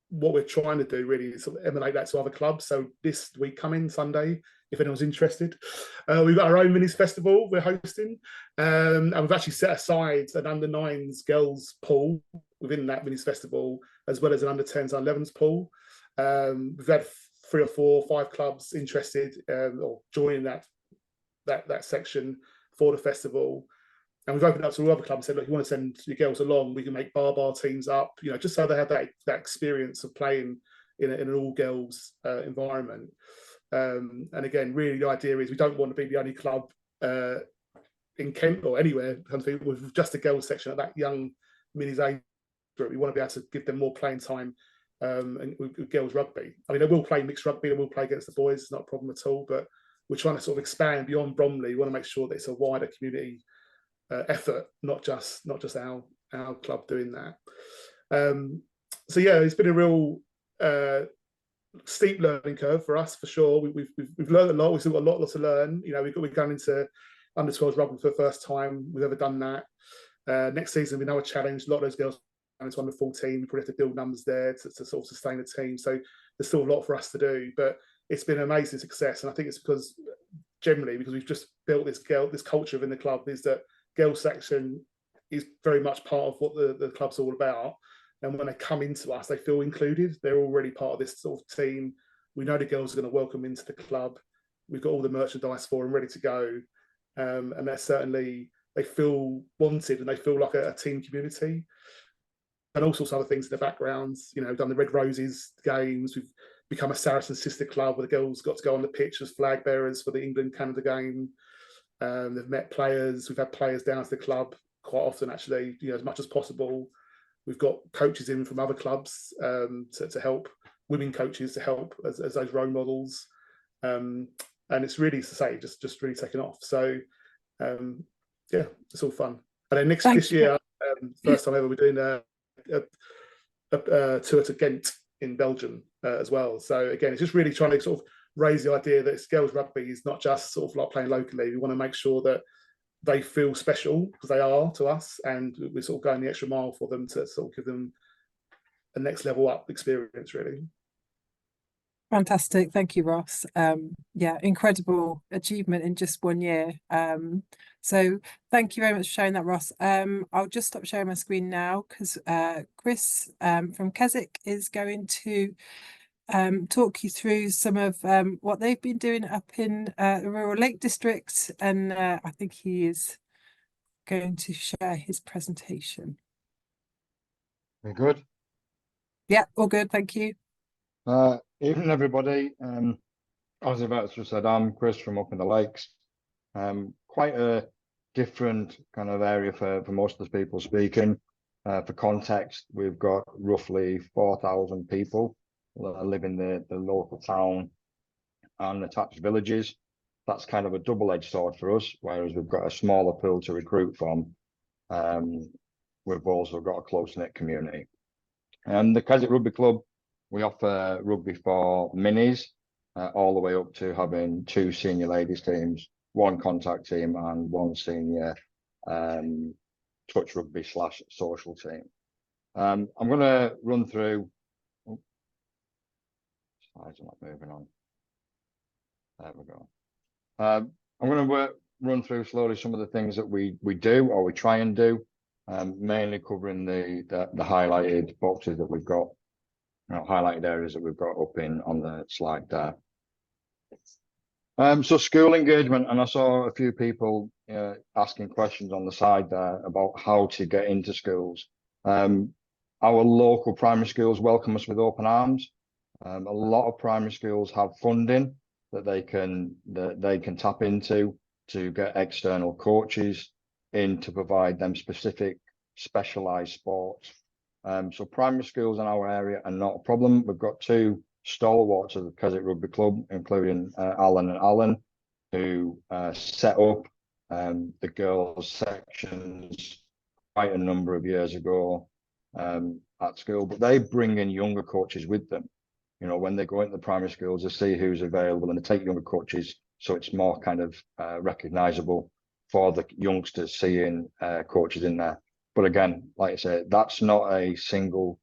what we're trying to do really is sort of emulate that to other clubs. So this week coming Sunday, if anyone's interested, we've got our own minis festival we're hosting, and we've actually set aside an under-9s girls pool within that minis festival, as well as an under-10s and 11s pool. We've had 3 or 4, 5 clubs interested or joining that section for the festival. And we've opened up to all other clubs and said, look, you want to send your girls along, we can make bar teams up, just so they have that experience of playing in an all-girls environment. And again, really the idea is we don't want to be the only club in Kent or anywhere with just a girls section at that young minis age group. We want to be able to give them more playing time and with girls rugby. I mean, they will play mixed rugby, they will play against the boys, it's not a problem at all, but we're trying to sort of expand beyond Bromley. We want to make sure that it's a wider community effort, not just our club doing that. So yeah, it's been a real steep learning curve for us, for sure. We've learned a lot. We've still got a lot to learn. We're going into under 12s rugby for the first time we've ever done that. Next season we know a challenge. A lot of those girls going into under 14. We probably have to build numbers there to sort of sustain the team. So there's still a lot for us to do, but it's been an amazing success. And I think it's because we've just built this culture within the club, is that girls section is very much part of what the club's all about. And when they come into us, they feel included. They're already part of this sort of team. We know the girls are going to welcome into the club. We've got all the merchandise for them ready to go. And they feel wanted and they feel like a team community. And all sorts of other things in the background. We've done the Red Roses games. We've become a Saracen sister club where the girls got to go on the pitch as flag bearers for the England-Canada game. They've met players. We've had players down to the club quite often, actually, as much as possible. We've got coaches in from other clubs to help, women coaches to help as those role models. And it's really, as I say, just really taken off. So, yeah, it's all fun. And then this year, first time ever, we're doing a tour to Ghent in Belgium as well. So again, it's just really trying to sort of raise the idea that girls rugby is not just sort of like playing locally. We want to make sure that they feel special, because they are to us, and we're sort of going the extra mile for them to sort of give them a next level up experience, really. Fantastic. Thank you, Ross. Yeah, incredible achievement in just 1 year. So thank you very much for sharing that, Ross. I'll just stop sharing my screen now because Chris from Keswick is going to talk you through some of what they've been doing up in the Rural Lake District, and I think he is going to share his presentation. Very good. Yeah, all good, thank you. Evening, everybody. As Yvette just said, I'm Chris from up in the lakes. Quite a different kind of area for most of the people speaking. For context, we've got roughly 4,000 people that live in the local town and attached villages. That's kind of a double-edged sword for us, whereas we've got a smaller pool to recruit from. We've also got a close-knit community. And the Keswick Rugby Club, we offer rugby for minis, all the way up to having 2 senior ladies teams, 1 contact team and 1 senior touch rugby / social team. I'm going to run through. Slides are not moving on. There we go. I'm going to run through slowly some of the things that we do, or we try and do, mainly covering the highlighted boxes that we've got, highlighted areas that we've got up on the slide there. So school engagement, and I saw a few people asking questions on the side there about how to get into schools. Our local primary schools welcome us with open arms. A lot of primary schools have funding that they can tap into to get external coaches in to provide them specific specialized sports. So primary schools in our area are not a problem. We've got 2 stalwarts of the Keswick Rugby Club, including Alan and Alan, who set up the girls sections quite a number of years ago. at school, but they bring in younger coaches with them. You know, when they go into the primary schools, they see who's available and they take younger coaches, so it's more kind of recognisable for the youngsters seeing coaches in there. But again, like I say, that's not a single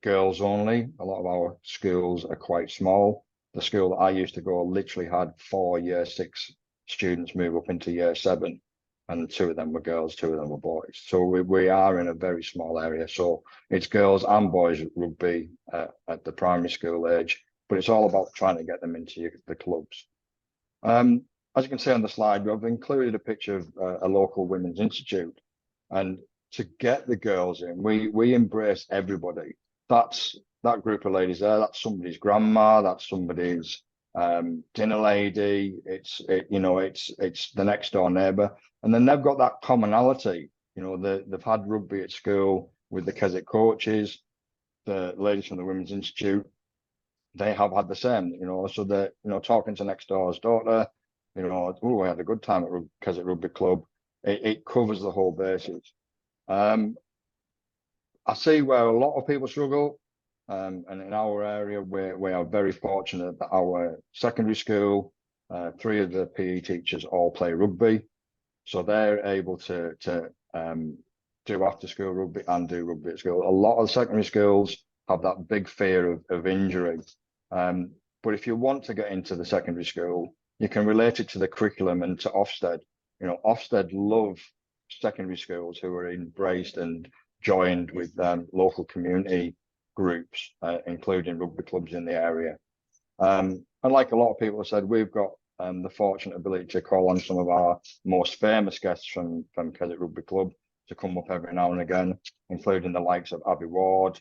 girls only. A lot of our schools are quite small. The school that I used to go literally had 4 year 6 students move up into year 7, and 2 of them were girls, 2 of them were boys. So we are in a very small area. So it's girls and boys rugby at the primary school age, but it's all about trying to get them into the clubs. As you can see on the slide, we've included a picture of a local women's institute, and to get the girls in, we embrace everybody. That's that group of ladies there. That's somebody's grandma. That's somebody's dinner lady. It's the next door neighbour, and then they've got that commonality. You know, they've had rugby at school with the Keswick coaches, the ladies from the Women's Institute. They have had the same. You know, so they're talking to next door's daughter. You know, oh, we had a good time at Keswick Rugby Club. It covers the whole basis. I see where a lot of people struggle, and in our area, we are very fortunate that our secondary school, 3 of the PE teachers all play rugby, so they're able to do after school rugby and do rugby at school. A lot of secondary schools have that big fear of injury, but if you want to get into the secondary school, you can relate it to the curriculum and to Ofsted. You know, Ofsted love secondary schools who are embraced and joined with local community groups, including rugby clubs in the area. And like a lot of people have said, we've got the fortunate ability to call on some of our most famous guests from Keswick Rugby Club to come up every now and again, including the likes of Abby Ward.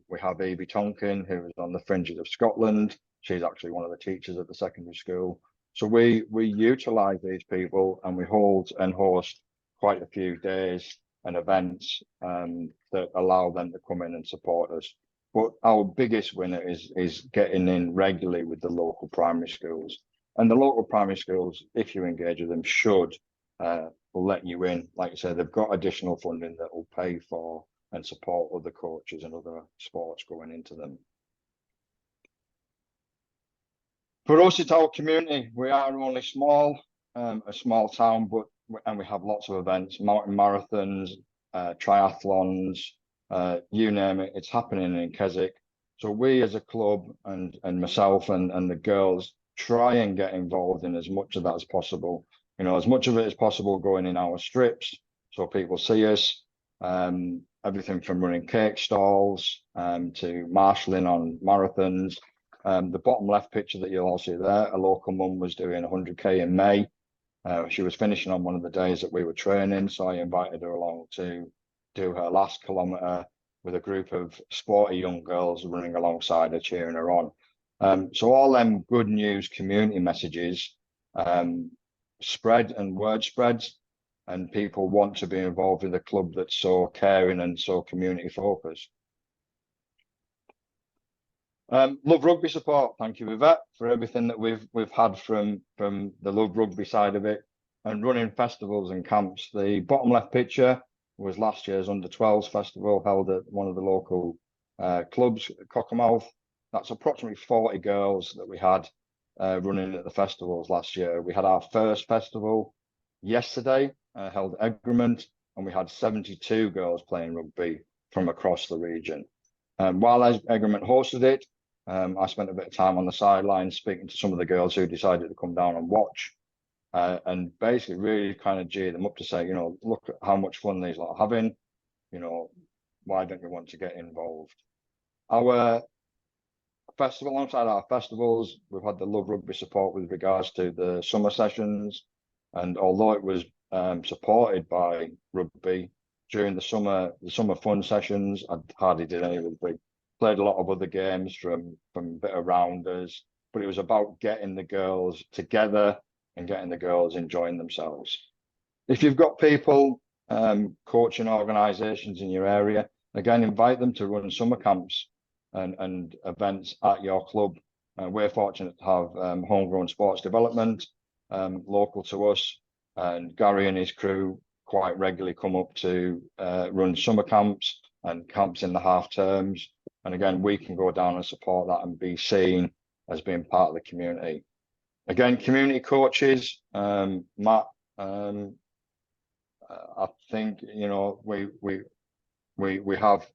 We have Evie Tonkin, who is on the fringes of Scotland. She's actually one of the teachers at the secondary school. So we utilise these people, and we hold and host quite a few days and events that allow them to come in and support us. But our biggest winner is getting in regularly with the local primary schools. And the local primary schools, if you engage with them, should let you in. Like I said, they've got additional funding that will pay for and support other coaches and other sports going into them. For us, it's our community. We are only small, a small town, and we have lots of events, mountain marathons, triathlons, you name it, it's happening in Keswick. So we as a club and myself and the girls try and get involved in as much of that as possible. You know, as much of it as possible going in our strips so people see us. Everything from running cake stalls to marshalling on marathons. The bottom left picture that you'll all see there, a local mum was doing 100k in May. She was finishing on one of the days that we were training, so I invited her along to do her last kilometre with a group of sporty young girls running alongside her, cheering her on. So all them good news community messages spread, and word spreads, and people want to be involved with a club that's so caring and so community focused. Love Rugby support. Thank you, Yvette, for everything that we've had from the Love Rugby side of it, and running festivals and camps. The bottom left picture was last year's Under-12s festival held at one of the local clubs at Cockermouth. That's approximately 40 girls that we had running at the festivals last year. We had our first festival yesterday, held at Egremont, and we had 72 girls playing rugby from across the region. While Egremont hosted it, I spent a bit of time on the sidelines speaking to some of the girls who decided to come down and watch, and basically really kind of gear them up to say, you know, look at how much fun these lot are having, you know, why don't you want to get involved? Our festival, alongside our festivals, we've had the Love Rugby support with regards to the summer sessions, and although it was supported by rugby during the summer fun sessions, I hardly did any rugby. Played a lot of other games from a bit of rounders, but it was about getting the girls together and getting the girls enjoying themselves. If you've got people, coaching organisations in your area, again, invite them to run summer camps and events at your club. We're fortunate to have homegrown sports development local to us, and Gary and his crew quite regularly come up to run summer camps and camps in the half terms. And again, we can go down and support that and be seen as being part of the community. Again, community coaches, Matt, I think, you know, we have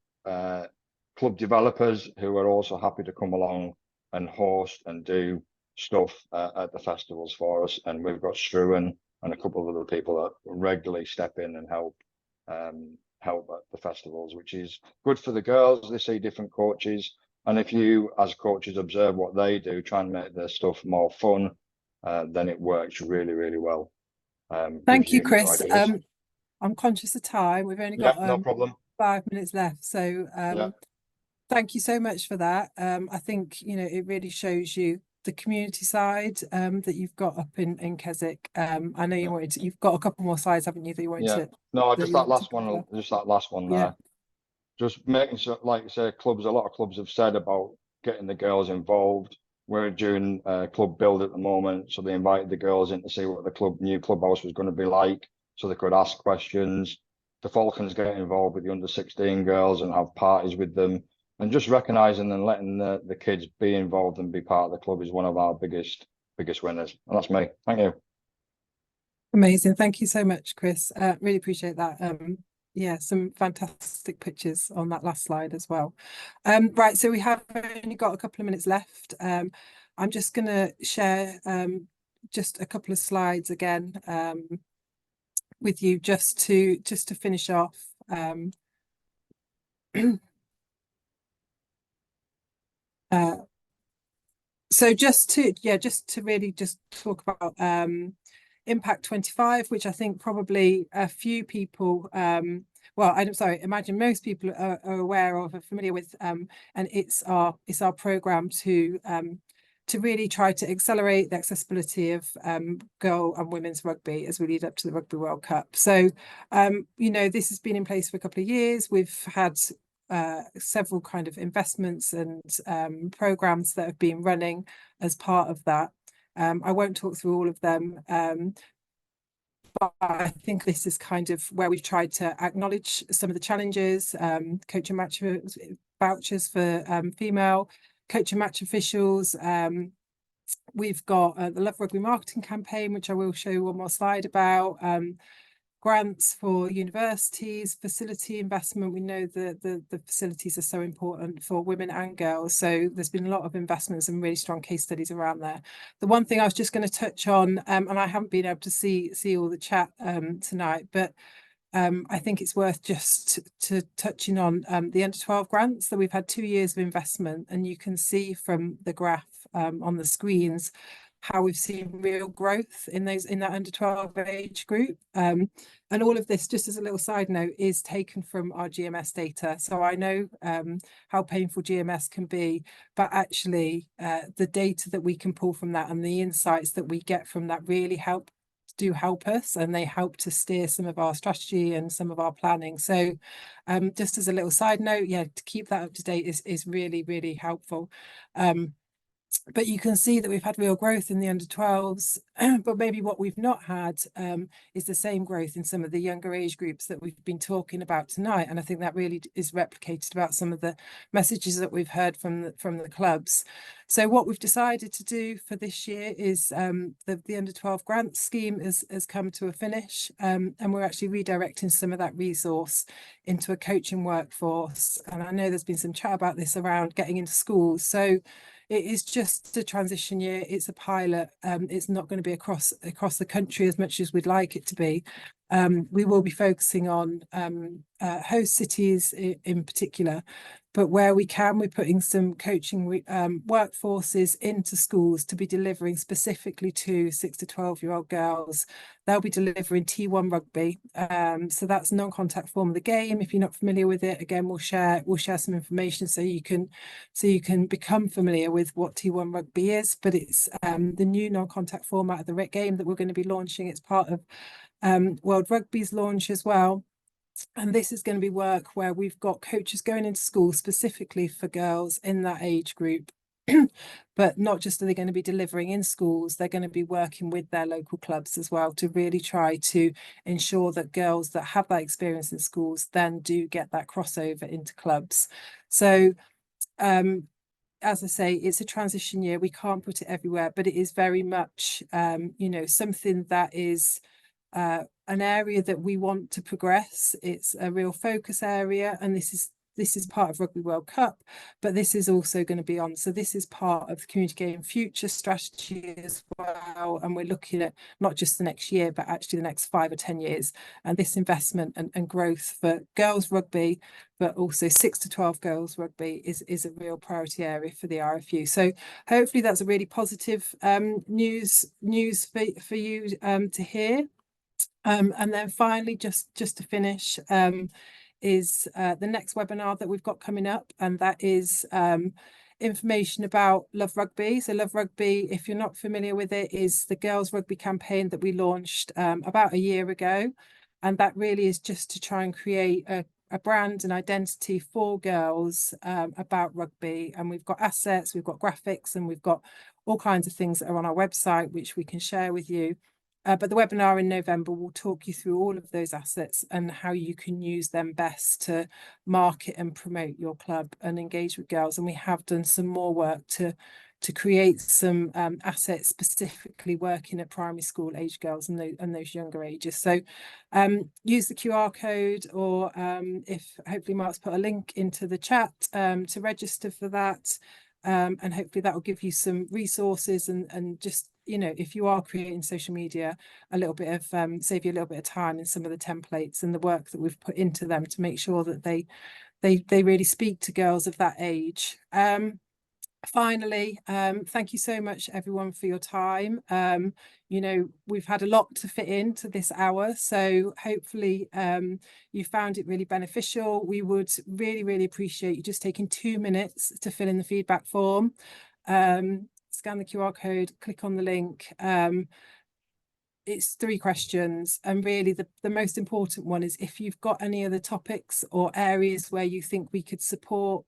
club developers who are also happy to come along and host and do stuff at the festivals for us. And we've got Struan and a couple of other people that regularly step in and help at the festivals, which is good for the girls. They see different coaches. And if you, as coaches, observe what they do, try and make their stuff more fun, then it works really, really well. Thank you, Chris. I'm conscious of time. We've only got no problem. 5 minutes left. So thank you so much for that. I think, you know, it really shows you the community side that you've got up in Keswick. I know you wanted to, you've got a couple more slides, haven't you, that you wanted to? No, just that last one, there. Just making sure, like you say, a lot of clubs have said about getting the girls involved. We're doing club build at the moment, so they invited the girls in to see what the new clubhouse was going to be like, so they could ask questions. The Falcons get involved with the under-16 girls and have parties with them, and just recognising and letting the kids be involved and be part of the club is one of our biggest winners. And that's me. Thank you. Amazing. Thank you so much, Chris. Really appreciate that. Yeah, some fantastic pictures on that last slide as well. Right, so we have only got a couple of minutes left. I'm just going to share just a couple of slides again with you just to finish off. So just to really just talk about Impact 25, which I think probably a few people, well, I'm sorry, imagine most people are aware of, are familiar with, and it's our program to really try to accelerate the accessibility of girl and women's rugby as we lead up to the Rugby World Cup. So, you know, this has been in place for a couple of years. We've had several kind of investments and programs that have been running as part of that. I won't talk through all of them, but I think this is kind of where we've tried to acknowledge some of the challenges, coach and match vouchers for female coach and match officials. We've got the Love Rugby marketing campaign, which I will show you one more slide about. Grants for universities, facility investment. We know that the facilities are so important for women and girls. So there's been a lot of investments and really strong case studies around there. The one thing I was just going to touch on, and I haven't been able to see all the chat tonight, but I think it's worth just to touching on the under 12 grants that we've had 2 years of investment, and you can see from the graph on the screens how we've seen real growth in that under 12 age group. And all of this, just as a little side note, is taken from our GMS data. So I know how painful GMS can be, but actually the data that we can pull from that and the insights that we get from that really help us, and they help to steer some of our strategy and some of our planning. So just as a little side note, yeah, to keep that up to date is really, really helpful. But you can see that we've had real growth in the under 12s, but maybe what we've not had is the same growth in some of the younger age groups that we've been talking about tonight. And I think that really is replicated about some of the messages that we've heard from the clubs. So what we've decided to do for this year is the under 12 grant scheme has come to a finish, and we're actually redirecting some of that resource into a coaching workforce. And I know there's been some chat about this around getting into schools. So it is just a transition year. It's a pilot. It's not going to be across the country as much as we'd like it to be. We will be focusing on host cities in particular, but where we can, we're putting some coaching workforces into schools to be delivering specifically to 6 to 12-year-old girls. They'll be delivering T1 rugby. So that's non-contact form of the game. If you're not familiar with it, again, we'll share some information so you can become familiar with what T1 rugby is. But it's the new non-contact format of the game that we're going to be launching. It's part of World Rugby's launch as well. And this is going to be work where we've got coaches going into schools specifically for girls in that age group But not just are they going to be delivering in schools, they're going to be working with their local clubs as well to really try to ensure that girls that have that experience in schools then do get that crossover into clubs. So as I say, it's a transition year. We can't put it everywhere, but it is very much, you know, something that is an area that we want to progress. It's a real focus area, and this is part of Rugby World Cup, but this is also going to be on. So this is part of the Community Game Future strategy as well. And we're looking at not just the next year, but actually the next 5 or 10 years. And this investment and growth for girls rugby, but also 6 to 12 girls rugby is a real priority area for the RFU. So hopefully that's a really positive news for you to hear. And then finally, just to finish, is the next webinar that we've got coming up, and that is information about Love Rugby. So Love Rugby, if you're not familiar with it, is the girls rugby campaign that we launched about a year ago, and that really is just to try and create a brand and identity for girls about rugby. And we've got assets, we've got graphics, and we've got all kinds of things that are on our website which we can share with you. But the webinar in November will talk you through all of those assets and how you can use them best to market and promote your club and engage with girls. And we have done some more work to create some assets specifically working at primary school age girls and those younger ages. So use the QR code, or if hopefully Mark's put a link into the chat to register for that. And hopefully that will give you some resources and just, you know, if you are creating social media, a little bit of save you a little bit of time in some of the templates and the work that we've put into them to make sure that they really speak to girls of that age. Finally, thank you so much everyone for your time. You know, we've had a lot to fit into this hour, so hopefully you found it really beneficial. We would really appreciate you just taking 2 minutes to fill in the feedback form. Scan the QR code, click on the link. It's 3 questions, and really the most important one is if you've got any other topics or areas where you think we could support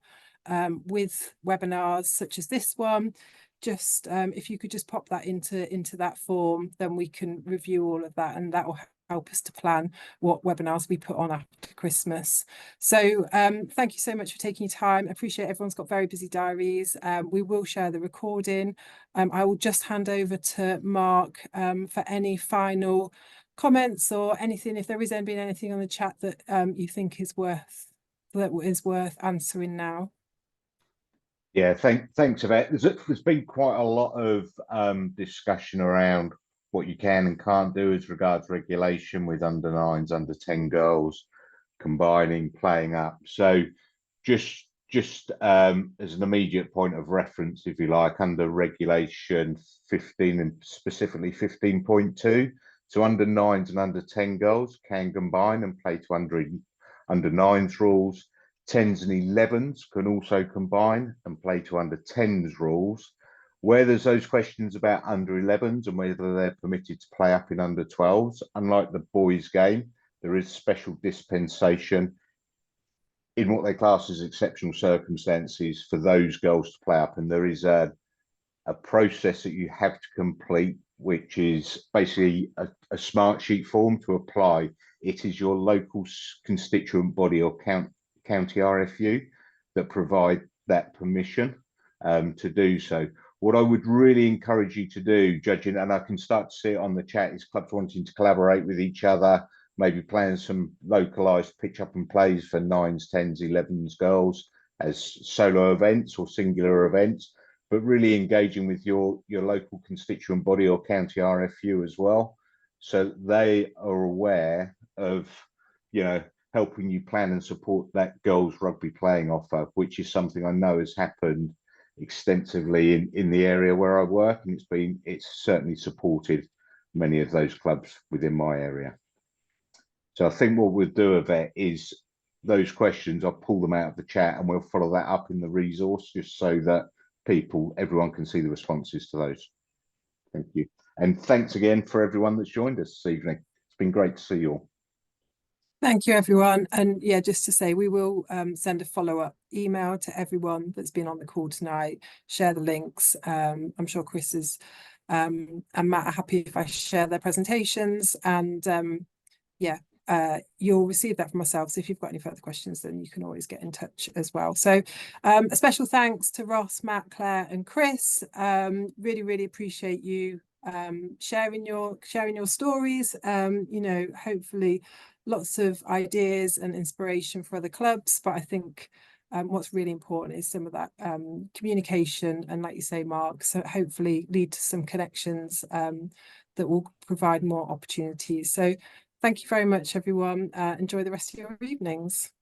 with webinars such as this one, just if you could just pop that into that form, then we can review all of that, and that will help us to plan what webinars we put on after Christmas. So thank you so much for taking your time. I appreciate everyone's got very busy diaries. We will share the recording. I will just hand over to Mark for any final comments or anything, if there is been anything on the chat that you think is worth answering now. Yeah, thanks, Yvette. There's been quite a lot of discussion around what you can and can't do as regards regulation with under 9s, under 10 girls combining, playing up. So just as an immediate point of reference, if you like, under regulation 15 and specifically 15.2, so under 9s and under 10 girls can combine and play to under 9s rules. 10s and 11s can also combine and play to under 10s rules. Where there's those questions about under 11s and whether they're permitted to play up in under 12s, unlike the boys' game, there is special dispensation in what they class as exceptional circumstances for those girls to play up. And there is a process that you have to complete, which is basically a smart sheet form to apply. It is your local constituent body or county RFU that provide that permission to do so. What I would really encourage you to do, judging, and I can start to see it on the chat, is clubs wanting to collaborate with each other, maybe playing some localized pitch up and plays for 9s, 10s, 11s girls as solo events or singular events, but really engaging with your local constituent body or county RFU as well, so they are aware of, you know, helping you plan and support that girls rugby playing offer, which is something I know has happened extensively in the area where I work, and it's certainly supported many of those clubs within my area. So I think what we'll do, Yvette, is those questions, I'll pull them out of the chat and we'll follow that up in the resource just so that everyone can see the responses to those. Thank you. And thanks again for everyone that's joined us this evening. It's been great to see you all. Thank you, everyone. And yeah, just to say, we will send a follow-up email to everyone that's been on the call tonight, share the links. I'm sure Chris is and Matt are happy if I share their presentations, and yeah, you'll receive that from myself. So if you've got any further questions, then you can always get in touch as well. So a special thanks to Ross, Matt, Claire and Chris. Really appreciate you sharing your stories. You know, hopefully lots of ideas and inspiration for other clubs, but I think what's really important is some of that communication, and like you say, Mark, so hopefully lead to some connections that will provide more opportunities. So thank you very much, everyone. Enjoy the rest of your evenings.